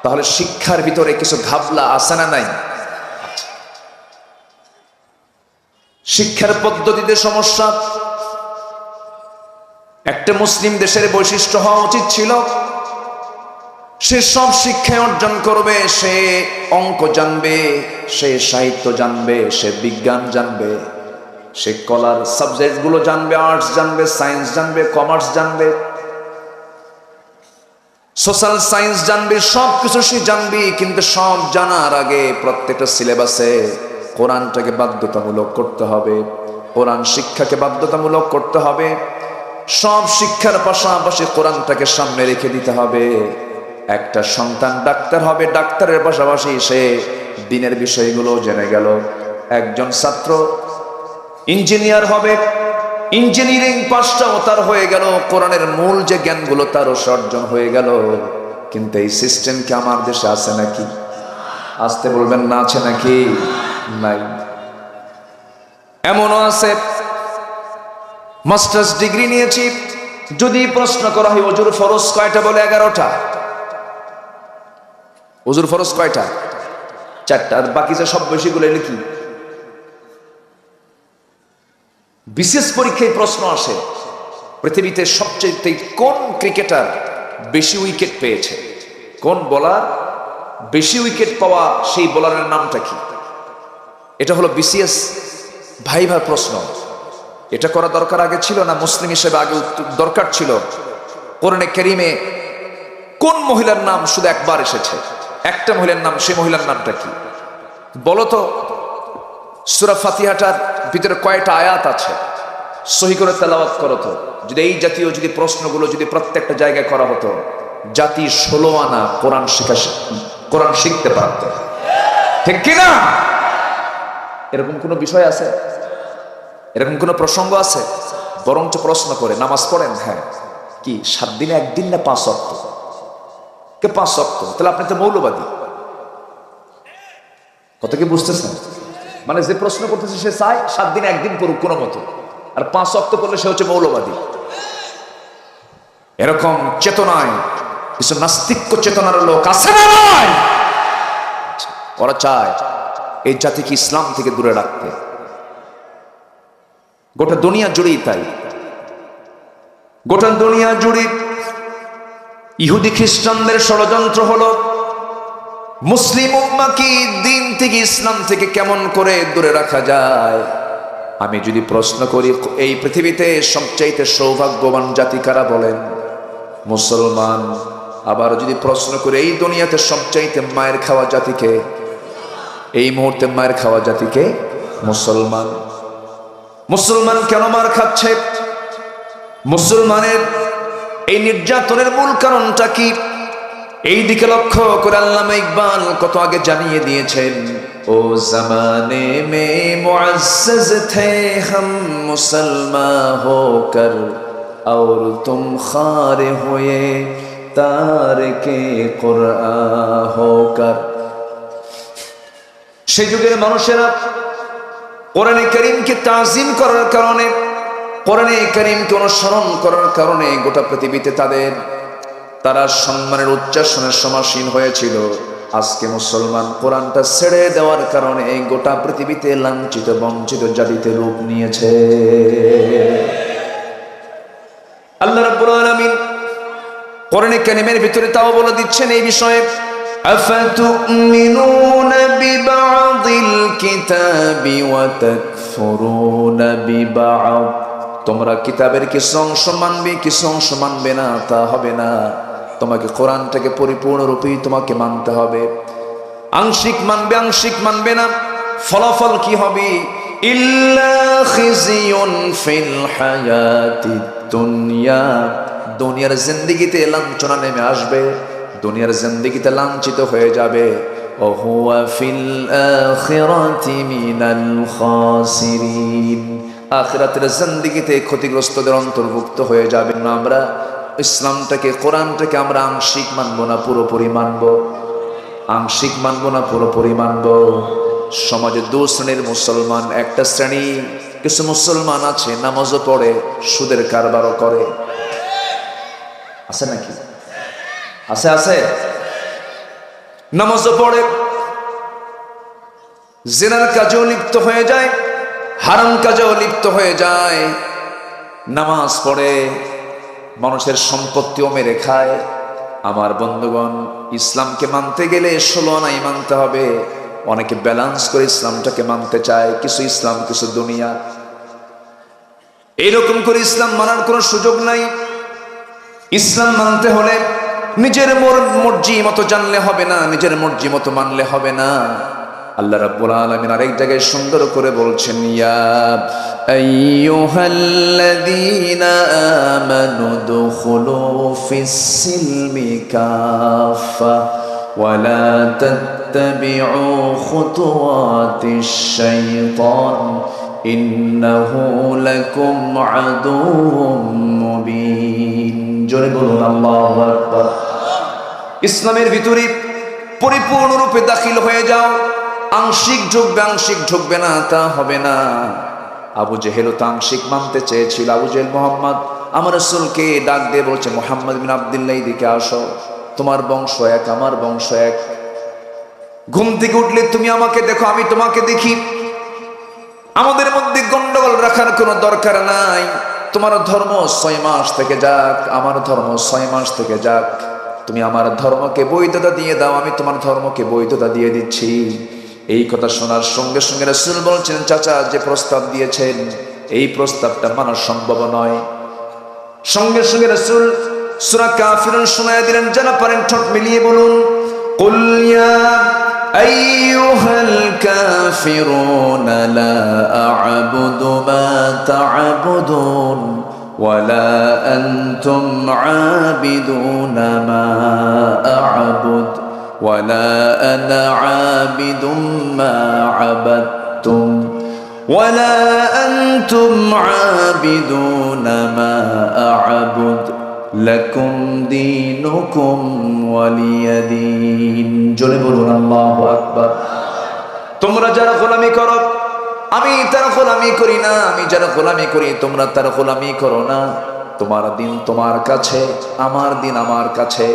তাহলে শিক্ষার ভিতরে কিছু ঘাবলা আছে না নাই? শিক্ষার পদ্ধতিতে সমস্যা। একটা মুসলিম দেশের বৈশিষ্ট্য হওয়া উচিত ছিল, সে সব শিক্ষা অর্জন করবে, সে অঙ্ক জানবে, সে সাহিত্য জানবে, সে বিজ্ঞান জানবে, সে কলার সাবজেক্ট গুলো জানবে, আর্টস জানবে, সায়েন্স জানবে, কমার্স জানবে, সোশ্যাল সায়েন্স জানবে, সব কিছু সে জানবে। কিন্তু সব জানার আগে প্রত্যেকটা সিলেবাসে কোরআনটাকে বাধ্যতামূলক করতে হবে, কোরআন শিক্ষাকে বাধ্যতামূলক করতে হবে। সব শিক্ষার পাশাপাশি কোরআনটাকে সামনে রেখে দিতে হবে। একটা সন্তান ডাক্তার হবে, ডাক্তারের পাশাপাশি সে দিনের বিষয়গুলো জেনে গেল। একজন ছাত্র ইঞ্জিনিয়ার হবে, ইঞ্জিনিয়ারিং পাসটাও তার হয়ে গেল, কোরআনের মূল যে জ্ঞানগুলো তারও অর্জন হয়ে গেল। কিন্তু এই সিস্টেম কি আমার দেশে আছে নাকি? আসতে বলবেন না আছে নাকি? নাই। এমনও আছে মাস্টার্স ডিগ্রি নিয়েছি, যদি প্রশ্ন করা হয় ওজুর ফরজ কয়টা, বলে 11টা। ওজুর ফরজ কয়টা? 4টা। আর বাকি যে সব বেশিগুলো কি? বিশেষ পরীক্ষায় প্রশ্ন আসে, পৃথিবীতে সবচেয়ে কোন ক্রিকেটার বেশি উইকেট পেয়েছে, কোন বোলার বেশি উইকেট পাওয়া, সেই বোলারের নামটা কি? এটা হলো বিসিএস ভাইভার প্রশ্ন। এটা করা দরকার আগে ছিল না? মুসলিম হিসেবে আগে দরকার ছিল। কোরআনে কারীমে কোন মহিলার নাম শুধু একবার এসেছে, একটা মহিলার নাম, সেই মহিলার নামটা কি বলো তো? সূরা ফাতিহাটার ভিতরে কয়টা আয়াত আছে? সহি করে তেলাওয়াত করো তো। যদি এই জাতীয় যদি প্রশ্নগুলো যদি প্রত্যেকটা জায়গায় করা হতো, জাতি 16 আনা কোরআন শিখতে পারত, ঠিক কিনা? এরকম কোনো বিষয় আছে? এরকম কোনো প্রসঙ্গ আছে? বরঞ্চ প্রশ্ন করে নামাজ পড়েন, হ্যাঁ, কি 7 দিনে 1 দিন না 5 ওয়াক্ত? কে 5 ওয়াক্ত? তাহলে আপনি তো মৌলবাদী। কত কি বুঝতেছেন? মানে যে প্রশ্ন করতেছে সে চায় 7 দিনে 1 দিন পড়ুক কোনো মতো, আর 5 ওয়াক্ত করলে সে হচ্ছে মৌলবাদী। এরকম চেতনায় কিছু নাস্তিক্য চেতনার লোক আছে না নাই? ওরা চায় এই জাতিকে ইসলাম থেকে দূরে রাখতে। গোটা দুনিয়া জুড়েই তাই, গোটা দুনিয়া জুড়ে ইহুদি খ্রিস্টানদের ষড়যন্ত্র হলো মুসলিম উম্মাহকে দিন থেকে, ইসলাম থেকে কেমন করে দূরে রাখা যায়। আমি যদি প্রশ্ন করি এই পৃথিবীতে সবচাইতে সৌভাগ্যবান জাতি কারা বলেন? মুসলমান। আবার যদি প্রশ্ন করি এই দুনিয়াতে সবচাইতে মায়ের খাওয়া জাতিকে, এই মুহূর্তে মায়ের খাওয়া জাতিকে মুসলমান। মুসলমান কেন মার খাচ্ছে? মুসলমানের এই নির্যাতনের মূল কারণটা কি? এই দিকে লক্ষ্য করে আল্লামা ইকবাল কত আগে জানিয়ে দিয়েছেন, ও জামানে মে মুআজ্জাজ থে হাম মুসলমান হোকর और तुम खारे हुए तारके कुरआन होकर। সেই যুগের মানুষেরা কোরআনে কারীমকে তাজিম করার কারণে, কোরআনে কারীমকে অনুসরণ করার কারণে গোটা পৃথিবীতে তারা সম্মানের উচ্চাসনের সমাসীন হয়েছিল। আজকে মুসলমান কোরআনটা ছেড়ে দেওয়ার কারণে গোটা পৃথিবীতে লাঞ্ছিত বঞ্চিত জাতিতে রূপ নিয়েছে। আল্লাহ রাব্বুল আলামিন কোরআনে কারীমের ভিতরে তাও বলে দিচ্ছেন এই বিষয়ে, আফাতুমিনুনা বিবাদিল কিতাবি ওয়া তাকফুরুনা বিবাদ। তোমরা কিতাবের কিছু অংশ মানবে, কিছু অংশ মানবে না, তা হবে না। তোমাকে কোরআনটাকে পরিপূর্ণরূপেই তোমাকে মানতে হবে। আংশিক মানবে, আংশিক মানবে না, ফলাফল কি হবে? ইল্লা খিজিয়ুন ফিল হায়াতিদ দুনিয়া। দুনিয়ার জিন্দেগিতে লাঞ্ছনা নেমে আসবে, দুনিয়ার জিন্দেগিতে লাঞ্ছিত হয়ে যাবে। ওয়া হুয়া ফিল আখিরাতি মিনাল খাসিরিন। আখিরাতের জিন্দেগিতে ক্ষতিগ্রস্তদের অন্তর্ভুক্ত হয়ে যাবেন না। আমরা ইসলামটাকে, কোরআনটাকে আমরা আংশিক মানবো না পুরোপুরি মানবো? আংশিক মানবো না পুরোপুরি মানবো? সমাজে দু শ্রেণীর মুসলমান। একটা শ্রেণী কিছু মুসলমান আছে নামাজও পড়ে, সুদের কারবারও করে। আছে নাকি? আছে, আছে। নামাজও পড়ে, জিনার কাজেও লিপ্ত হয়ে যায়, হারাম কাজেও লিপ্ত হয়ে যায়। নামাজ পড়ে, মানুষের সম্পত্তিও মেরে খায়। আমার বন্ধুগণ, ইসলামকে মানতে গেলে 16 আনাই মানতে হবে। অনেকে ব্যালেন্স করে ইসলামটাকে মানতে চায়, কিছু ইসলাম কিছু দুনিয়া। এইরকম করে ইসলাম মানার কোনো সুযোগ নাই। ইসলাম মানতে হলে নিজের মর্জি মতো জানলে হবে না, নিজের মর্জি মতো মানলে হবে না। আল্লাহ রাব্বুল আলামিন আরেক জায়গায় সুন্দর করে বলছেন, ইয়া আইয়ুহাল্লাযীনা আমানু দুখুলু ফিস-সিলমি কাফা ওয়া লা তাত্তাবিউ খুতুওয়াতিশ শাইতান ইন্নাহু লাকুম আদুউম মুবিন। জোরে বলুন আল্লাহু আকবার। ইসলামের ভিতরে পরিপূর্ণরূপে দাখিল হয়ে যাও। আংশিক ঢুকবে, আংশিক ঢুকবে না, তা হবে না। আবু জেহেল তো আংশিক মানতে চেয়েছিল। আবু জেহেল মোহাম্মদ আমার রাসূলকে ডাক দিয়ে বলছে, মুহাম্মদ বিন আব্দুল্লাহ দিকে আসো, তোমার বংশ এক, আমার বংশ এক। ঘুম থেকে উঠলে তুমি আমাকে দেখো, আমি তোমাকে দেখি। আমাদের মধ্যে গন্ডগোল রাখার কোনো দরকার নাই। তোমার ধর্ম 6 মাস থেকে যাক, আমার ধর্ম 6 মাস থেকে যাক। তুমি আমার ধর্মকে বৈধতা দিয়ে দাও, আমি তোমার ধর্মকে বৈধতা দিয়ে দিচ্ছি। এই কথা শোনার সঙ্গে সঙ্গে রাসূল বলছেন, চাচা যে প্রস্তাব দিয়েছেন এই প্রস্তাবটা মানা সম্ভব নয়। সঙ্গে সঙ্গে রাসূল সূরা কাফিরুন শোনায় দিলেন। যারা পারেন ঠোঁট মিলিয়ে বলুন, কুল ইয়া আইয়ুহাল কাফিরুনা লা আ'বুদু মা তা'বুদুন ওয়ালা আনতুম আবিদুনা মা আ'বুদ ওয়ালা আনা আবিদুম মা আবাদতুম ওয়ালা আনতুম আবিদুনা মা আ'বুদ লাকুম দীনুকুম ওয়ালিয়া দীন। জোরে বলুন আল্লাহু আকবার। তোমরা যারা গোলামি করো আমি তার গোলামি করি না, আমি যারা গোলামি করি তোমরা তার গোলামি করো না। তোমার দিন তোমার কাছে, আমার দিন আমার কাছে।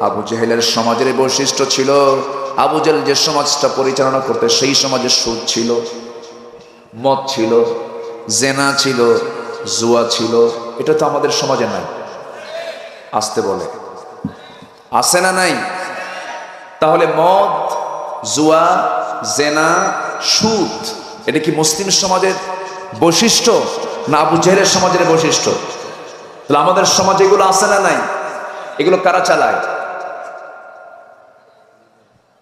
আবু জেহেলের সমাজের বৈশিষ্ট্য ছিল, আবু জেহেল যে সমাজটা পরিচালনা করতে সেই সমাজে সুদ ছিল, মদ ছিল, জেনা ছিল, জুয়া ছিল। এটা তো আমাদের সমাজে নাই। আসতে বলে আছে না নাই? তাহলে মদ, জুয়া, জেনা, সুদ এটা কি মুসলিম সমাজের বৈশিষ্ট্য না আবু জেহেলের সমাজের বৈশিষ্ট্য? তাহলে আমাদের সমাজে এগুলো আছে না নাই? এগুলো কারা চালায়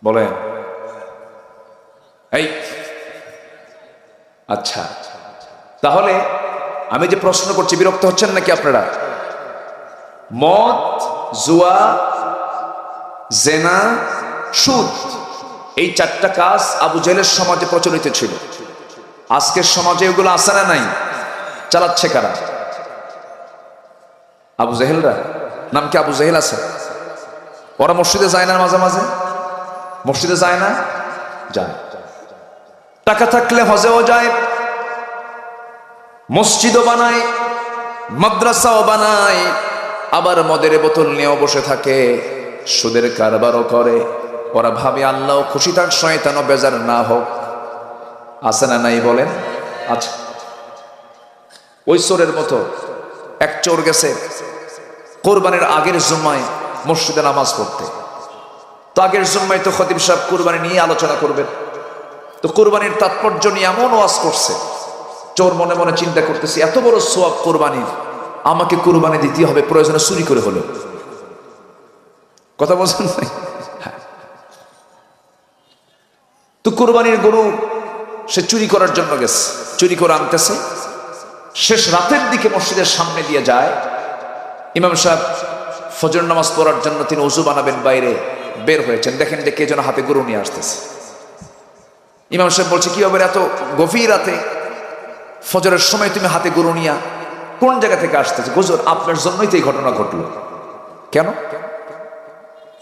বলেন? এই আচ্ছা, তাহলে আমি যে প্রশ্ন করছি বিরক্ত হচ্ছেন নাকি আপনারা? মদ, জুয়া, জেনা, সুদ, এই চারটা কাজ আবু জেহেলের সমাজে প্রচলিত ছিল। আজকের সমাজে এগুলো আছে না নাই? চালাচ্ছে কারা? আবু জেহেলরা। নাম কি আবু জেহেল আছে? ওরা মসজিদে যায় না? মাঝে মাঝে মসজিদে যায় না? যায়। টাকা থাকলে হজেও যায়, মসজিদও বানায়, মাদ্রাসাও বানায়, আবার মদের বোতল নিয়েও বসে থাকে, সুদের কারবারও করে। ওরা ভাবে আল্লাহ খুশি থাক, শয়তানও বেজার না হোক। আছে না নাই বলেন? আচ্ছা, ওই চোরের মতো এক চোর গেছে কোরবানির আগের জুম্মায় মসজিদে নামাজ পড়তে। তো আগের জুম্মায় তো খতিব সাহেব কোরবানি নিয়ে আলোচনা করবেন, তো কোরবানির তাৎপর্য নিয়ে এমন ওয়াজ করছে, চোর মনে মনে চিন্তা করতেছে এত বড় সোয়াব কোরবানির, আমাকে কোরবানি দিতে হবে, প্রয়োজনে চুরি করে হলো। কথা বলছেন? তো কোরবানির গরু সে চুরি করার জন্য গেছে, চুরি করে আনতেছে। শেষ রাতের দিকে মসজিদের সামনে দিয়ে যায়, ইমাম সাহেব ফজর নামাজ পড়ার জন্য তিনি ওযু বানাবেন, বাইরে বের হয়েছেন, দেখেন যে কে যেন হাতে গরু নিয়ে আসতেছে। ইমাম সাহেব বলছে, কি হবে এত গভীর রাতে ফজরের সময় তুমি হাতে গরু নিয়া কোন জায়গা থেকে আসতেছে? হুজুর আপনার জন্যই তো এই ঘটনা ঘটলো। কেন?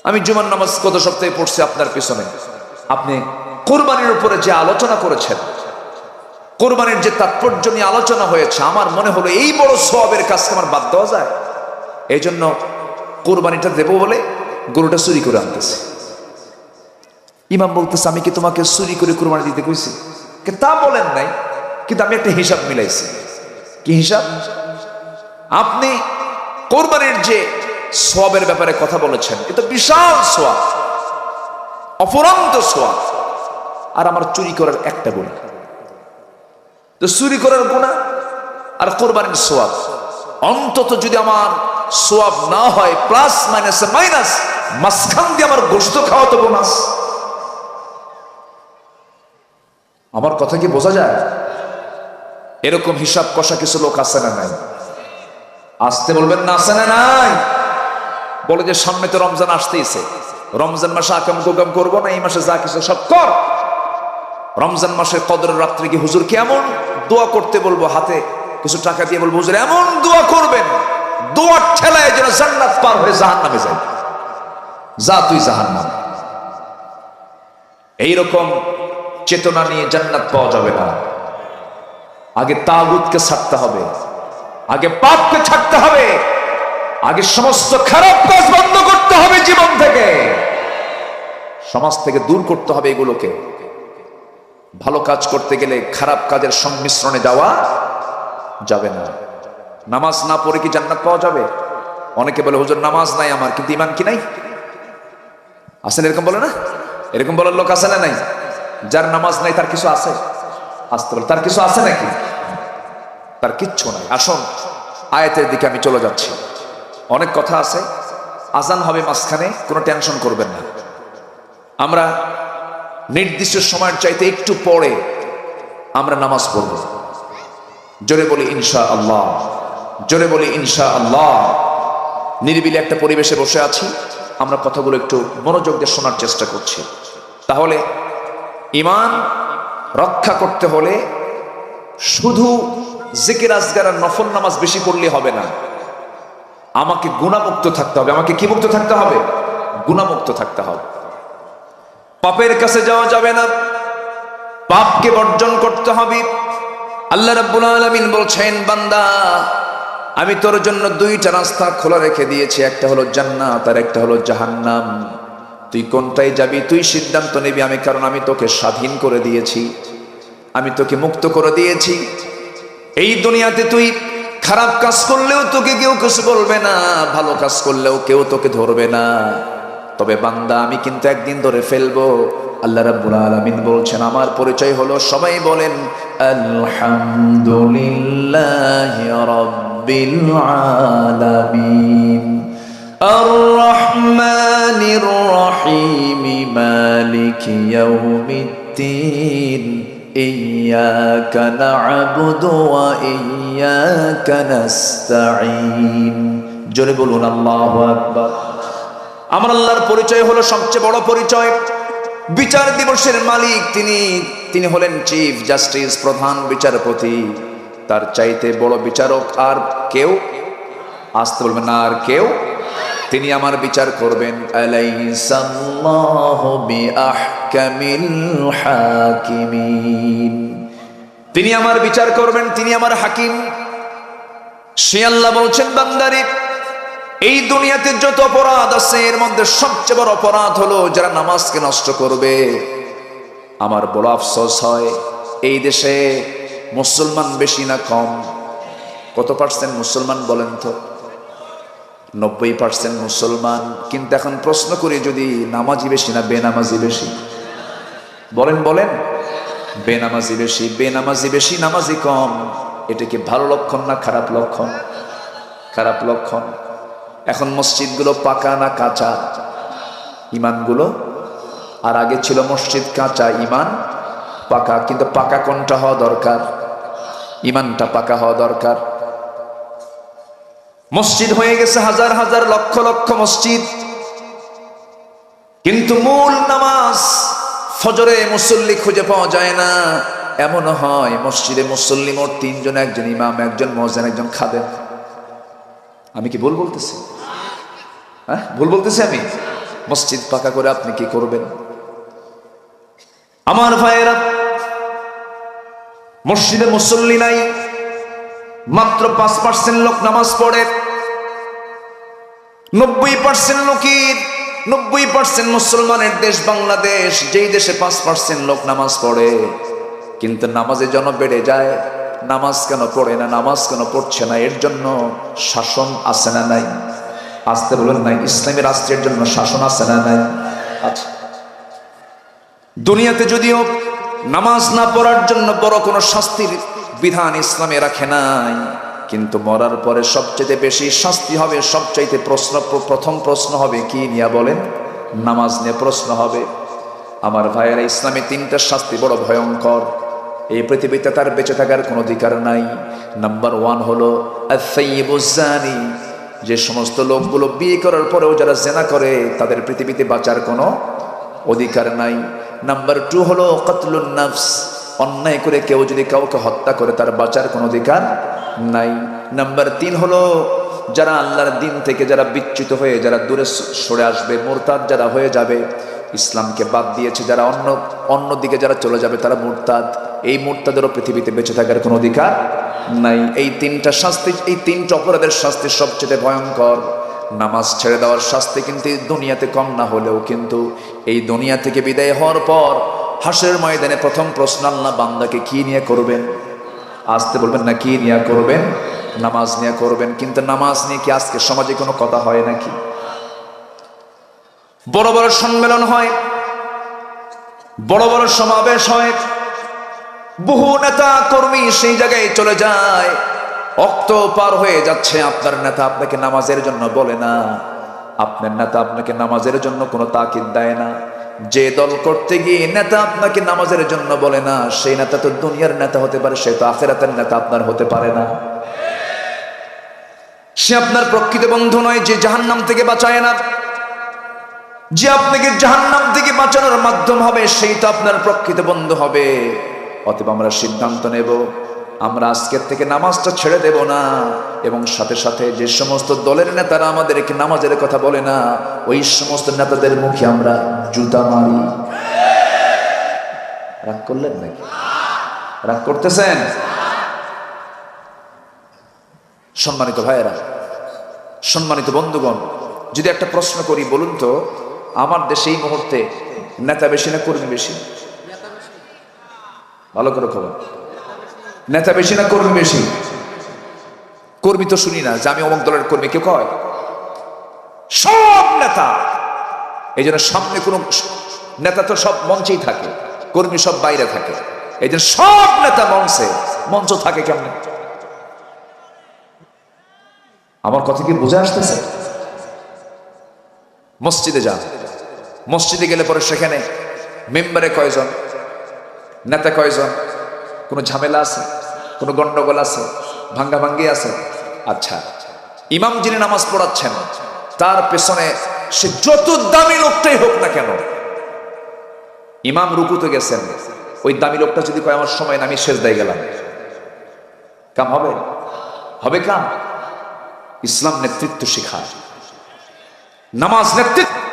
আমি জুমার নামাজ গত সপ্তাহে পড়ছি আপনার পিছনে, আপনি কোরবানির উপরে যে আলোচনা করেছেন, কোরবানির যে তাৎপর্য নিয়ে আলোচনা হয়েছে, আমার মনে হলো এই বড় সওয়াবের কাজকে আমার বাদ দেওয়া যায়, এই জন্য কোরবানিটা দেবো বলে গরুটা চুরি করে আনতেছে। ইমাম বলতেছে, আমি কি তোমাকে চুরি করে কোরবানি দিতে কইছি? তা বলেন নাই, কিন্তু আমি একটা হিসাব মিলাইছি। কি হিসাব? আপনি কোরবানির যে সওয়াবের ব্যাপারে কথা বলেছেন, এটা বিশাল সওয়াব, অফুরন্ত সওয়াব, আর আমার চুরি করার একটা গুনাহ। তো চুরি করার গুনাহ আর কোরবানির সওয়াব, অন্তত যদি আমার সওয়াব না হয়, প্লাস মাইনাস মাইনাস, মাঝখান দিয়ে আমার গোশত খাওয়া তো বোনাস। আমার কথা কি বোঝা যায়? এরকম হিসাব কষা কিছু লোক আছে না নাই? আসতে বলবেন না, আছে না নাই? বলে যে সামনে তো রমজান আসতেইছে, রমজান মাসে আকাম কুকাম করবো না, এই মাসে যা কিছু সব কর। রমজান মাসের কদরের রাত্রে কি হুজুর কেমন দোয়া করতে বলবো, হাতে কিছু টাকা দিয়ে বলবো, হুজুর এমন দোয়া করবেন, দোয়ার ঠেলায় যেন জান্নাত পার হয়ে জাহান্নামে যায়, যা তুই জাহান্নাম। এইরকম চেতনা নিয়ে জান্নাত পাওয়া যাবে না। আগে তাগুতকে ছাড়তে হবে, আগে পাপকে ছাড়তে হবে, আগে সমস্ত খারাপ কাজ বন্ধ করতে হবে জীবন থেকে, সমাজ থেকে দূর করতে হবে এগুলোকে। ভালো কাজ করতে গেলে খারাপ কাজের সংমিশ্রণে যাওয়া যাবে না। নামাজ না পড়ে কি জান্নাত পাওয়া যাবে? অনেকে বলে, হুজুর নামাজ নাই আমার, কিন্তু ঈমান কি নাই? আসেন এরকম বলে না? এরকম বলার লোক আছে না নাই? যার নামাজ নাই তার কিছু আছে? আসতে বলে, তার কিছু আছে নাকি? তার কিচ্ছু নাই। আসুন আয়াতের দিকে আমি চলে যাচ্ছি, অনেক কথা আছে। আজান হবে মাঝখানে, কোনো টেনশন করবেন না। আমরা নির্দিষ্ট সময়ের চাইতে একটু পরে আমরা নামাজ পড়ব। জোরে বলি ইনশাআল্লাহ, জোরে বলি ইনশাআল্লাহ। নিরিবিলি একটা পরিবেশে বসে আছি, আমরা কথাগুলো একটু মনোযোগ দিয়ে শোনার চেষ্টা করছি। তাহলে ঈমান রক্ষা করতে হলে শুধু জিকির আজকার আর নফল নামাজ বেশি পড়লে হবে না, আমাকে গুনাহমুক্ত থাকতে হবে। আমাকে কি মুক্ত থাকতে হবে? গুনাহমুক্ত থাকতে হবে। পাপের কাছে যাওয়া যাবে না, পাপকে বর্জন করতে হবে। আল্লাহ রাব্বুল আলামিন বলছেন, বান্দা আমি তোর জন্য দুইটা রাস্তা খোলা রেখে দিয়েছি, একটা হলো জান্নাত আর একটা হলো জাহান্নাম। তুই কোনটায় যাবি তুই সিদ্ধান্ত নিবি। আমি কারণ আমি তোকে স্বাধীন করে দিয়েছি, আমি তোকে মুক্ত করে দিয়েছি। এই দুনিয়াতে তুই খারাপ কাজ করলেও তোকে কেউ কিছু বলবে না, ভালো কাজ করলেও কেউ তোকে ধরবে না। তবে বান্দা আমি কিন্তু একদিন ধরে ফেলবো। আল্লাহ রাব্বুল আলামিন বলছেন, আমার পরিচয় হলো, সবাই বলেন আলহামদুলিল্লাহি রাব্বিল আলামিন আর রহমানির রহিম মালিকি ইয়াউমিদ্দিন الدين إياك نعبد وإياك نستعين জোরে বলুন আল্লাহু আকবার। আমার আল্লাহর পরিচয় হলো সবচেয়ে বড় পরিচয়। বিচার দিবসের মালিক তিনি হলেন চিফ জাস্টিস, প্রধান বিচারপতি। তার চাইতে বড় বিচারক আর কেউ, আসতে বলবেন না, আর কেউ। তিনি আমার বিচার করবেন। আলাইসাল্লাহু বিআহকামিল হাকিমিন, তিনি আমার বিচার করবেন, তিনি আমার হাকিম। সে আল্লাহ বলছেন, বান্দারে এই দুনিয়াতে যত অপরাধ আছে এর মধ্যে সবচেয়ে বড় অপরাধ হলো যারা নামাজকে নষ্ট করবে। আমার বড় আফসোস হয় এই দেশে মুসলমান বেশি না কম? কত পার্সেন্ট মুসলমান বলেন তো? 90% মুসলমান। কিন্তু এখন প্রশ্ন করি, যদি নামাজি বেশি না বেনামাজি বেশি? বলেন বলেন। বেনামাজি বেশি। বেনামাজি বেশি, নামাজি কম। এটা কি ভালো লক্ষণ না খারাপ লক্ষণ? খারাপ লক্ষণ। এখন মসজিদগুলো পাকা না কাঁচা? ইমানগুলো। আর আগে ছিল মসজিদ কাঁচা, ইমান পাকা। কিন্তু পাকা কোনটা হওয়া দরকার? ইমানটা পাকা হওয়া দরকার। মসজিদ হয়ে গেছে হাজার হাজার লক্ষ লক্ষ মসজিদ, কিন্তু মূল নামাজ ফজরে মুসল্লি খুঁজে পাওয়া যায় না। এমন হয় মসজিদে মুসল্লি মোট 3 জন, একজন ইমাম, একজন মুয়াজ্জিন, একজন খাদেম। আমি কি ভুল বলতেছি? হ্যাঁ, ভুল বলতেছি আমি? মসজিদ পাকা করে আপনি কি করবেন? আমার ভাইয়েরা, মসজিদে মুসল্লি নাই, মাত্র 5% লোক নামাজ পড়ে। 90% লোকের, 90% মুসলমানের দেশ বাংলাদেশ, যেই দেশে 5% লোক নামাজ পড়ে। কিন্তু নামাজের জন্য বেড়ে যায়। নামাজ কেন পড়ে না, নামাজ কেন পড়ছে না? এর জন্য শাসন আছে না নাই? আসতে বলেন নাই। ইসলামী রাষ্ট্রের জন্য শাসন আছে না নাই? আচ্ছা, দুনিয়াতে যদিও নামাজ না পড়ার জন্য বড় কোনো শাস্তির বিধান ইসলামে রাখে নাই, কিন্তু মরার পরে সবচেয়ে বেশি শাস্তি হবে, সবচাইতে প্রথম প্রশ্ন হবে কি নিয়ে বলেন? নামাজ নিয়ে প্রশ্ন হবে। আমার ভাইয়েরা, ইসলামে 3টা শাস্তি বড় ভয়ঙ্কর। এই পৃথিবীতে তার বেঁচে থাকার কোনো অধিকার নাই। নাম্বার 1 হলো আস-সাইয়্যিবুজ জানি, যে সমস্ত লোকগুলো বিয়ে করার পরেও যারা জেনা করে তাদের পৃথিবীতে বাঁচার কোনো অধিকার নাই। নাম্বার 2 হলো কতলুন নাফস, অন্যায় করে কেউ যদি কাউকে হত্যা করে তার বাঁচার কোনো অধিকার নাই। নাম্বার 3 হলো যারা আল্লাহর দিন থেকে যারা বিচ্যুত হয়ে যারা দূরে সরে আসবে, মুরতাদ যারা হয়ে যাবে, ইসলামকে বাদ দিয়েছে যারা, অন্য দিকে যারা চলে যাবে তারা মুরতাদ। এই মুরতাদেরও পৃথিবীতে বেঁচে থাকার কোনো অধিকার নাই। এই 3টা শাস্তি, এই 3টা অপরাধের শাস্তি সবচেয়ে ভয়ঙ্কর। নামাজ ছেড়ে দেওয়ার শাস্তি কিন্তু দুনিয়াতে কম না হলেও কিন্তু এই দুনিয়া থেকে বিদায় হওয়ার পর হাসরের ময়দানে প্রথম প্রশ্ন আল্লাহ বান্দাকে কি নিয়ে করবেন? আসতে বলবেন না, কি নিয়ে করবেন? নামাজ নিয়ে করবেন। কিন্তু নামাজ নিয়ে কি আজকে সমাজে কোনো কথা হয় নাকি? বড় বড় সম্মেলন হয়, বড় বড় সমাবেশ হয়, বহু নেতা কর্মী সেই জায়গায় চলে যায়। অক্ত পার হয়ে যাচ্ছে, আপনার নেতা আপনাকে নামাজের জন্য বলে না, আপনার নেতা আপনাকে নামাজের জন্য কোনো তাকিদ দেয় না। যে দল করতে গিয়ে নেতা আপনাকে নামাজের জন্য বলে না, সেই নেতা তো দুনিয়ার নেতা হতে পারে, সে তো আখিরাতের নেতা আপনার হতে পারে না। সে আপনার প্রকৃত বন্ধু নয়, যে জাহান্নাম থেকে বাঁচায় না। যে আপনাকে জাহান্নাম থেকে বাঁচানোর মাধ্যম হবে, সেই তো আপনার প্রকৃত বন্ধু হবে। অতএব আমরা সিদ্ধান্ত নেব, আমরা আজকের থেকে নামাজটা ছেড়ে দেব না। এবং সাথে সাথে যে সমস্ত দলের নেতারা আমাদেরকে নামাজের কথা বলে না, ওই সমস্ত নেতাদের মুখে আমরা জুতা মারি। রাগ করলেন নাকি? রাগ করতেছেন? সম্মানিত ভাইয়েরা, সম্মানিত বন্ধুগণ, যদি একটা প্রশ্ন করি, বলুন তো আমার দেশে এই মুহূর্তে নেতা বেশি না কর্মী বেশি? ভালো করে খবর, নেতা বেশি না কর্মী বেশি? কর্মী তো শুনি না যে আমি অমুক দলের কর্মী, কেউ কয়? সব নেতা। এই জন্য সামনে কোন নেতা তো সব মঞ্চেই থাকে, কর্মী সব বাইরে থাকে। এই জন্য সব নেতা মঞ্চ থাকে কেমন? আমার কথা কি বুঝে আসতেছে? মসজিদে যান, মসজিদে গেলে পরে সেখানে মেম্বারে কয়জন? নেতা কয়জন? কোনো ঝামেলা আছে? কোনো গন্ডগোল আছে? ভাঙ্গাভাঙ্গি আছে? আচ্ছা, ইমাম যিনি নামাজ পড়াচ্ছেন তার পেছনে সে যত দামি লোকটাই হোক না কেন, ইমাম রুকুতে গেছেন, ওই দামি লোকটা যদি কয় আমার সময় না, আমি সেজদায় গেলাম, কাম হবে? হবে কাম? ইসলাম নেতৃত্ব শেখায়, নামাজ নেতৃত্ব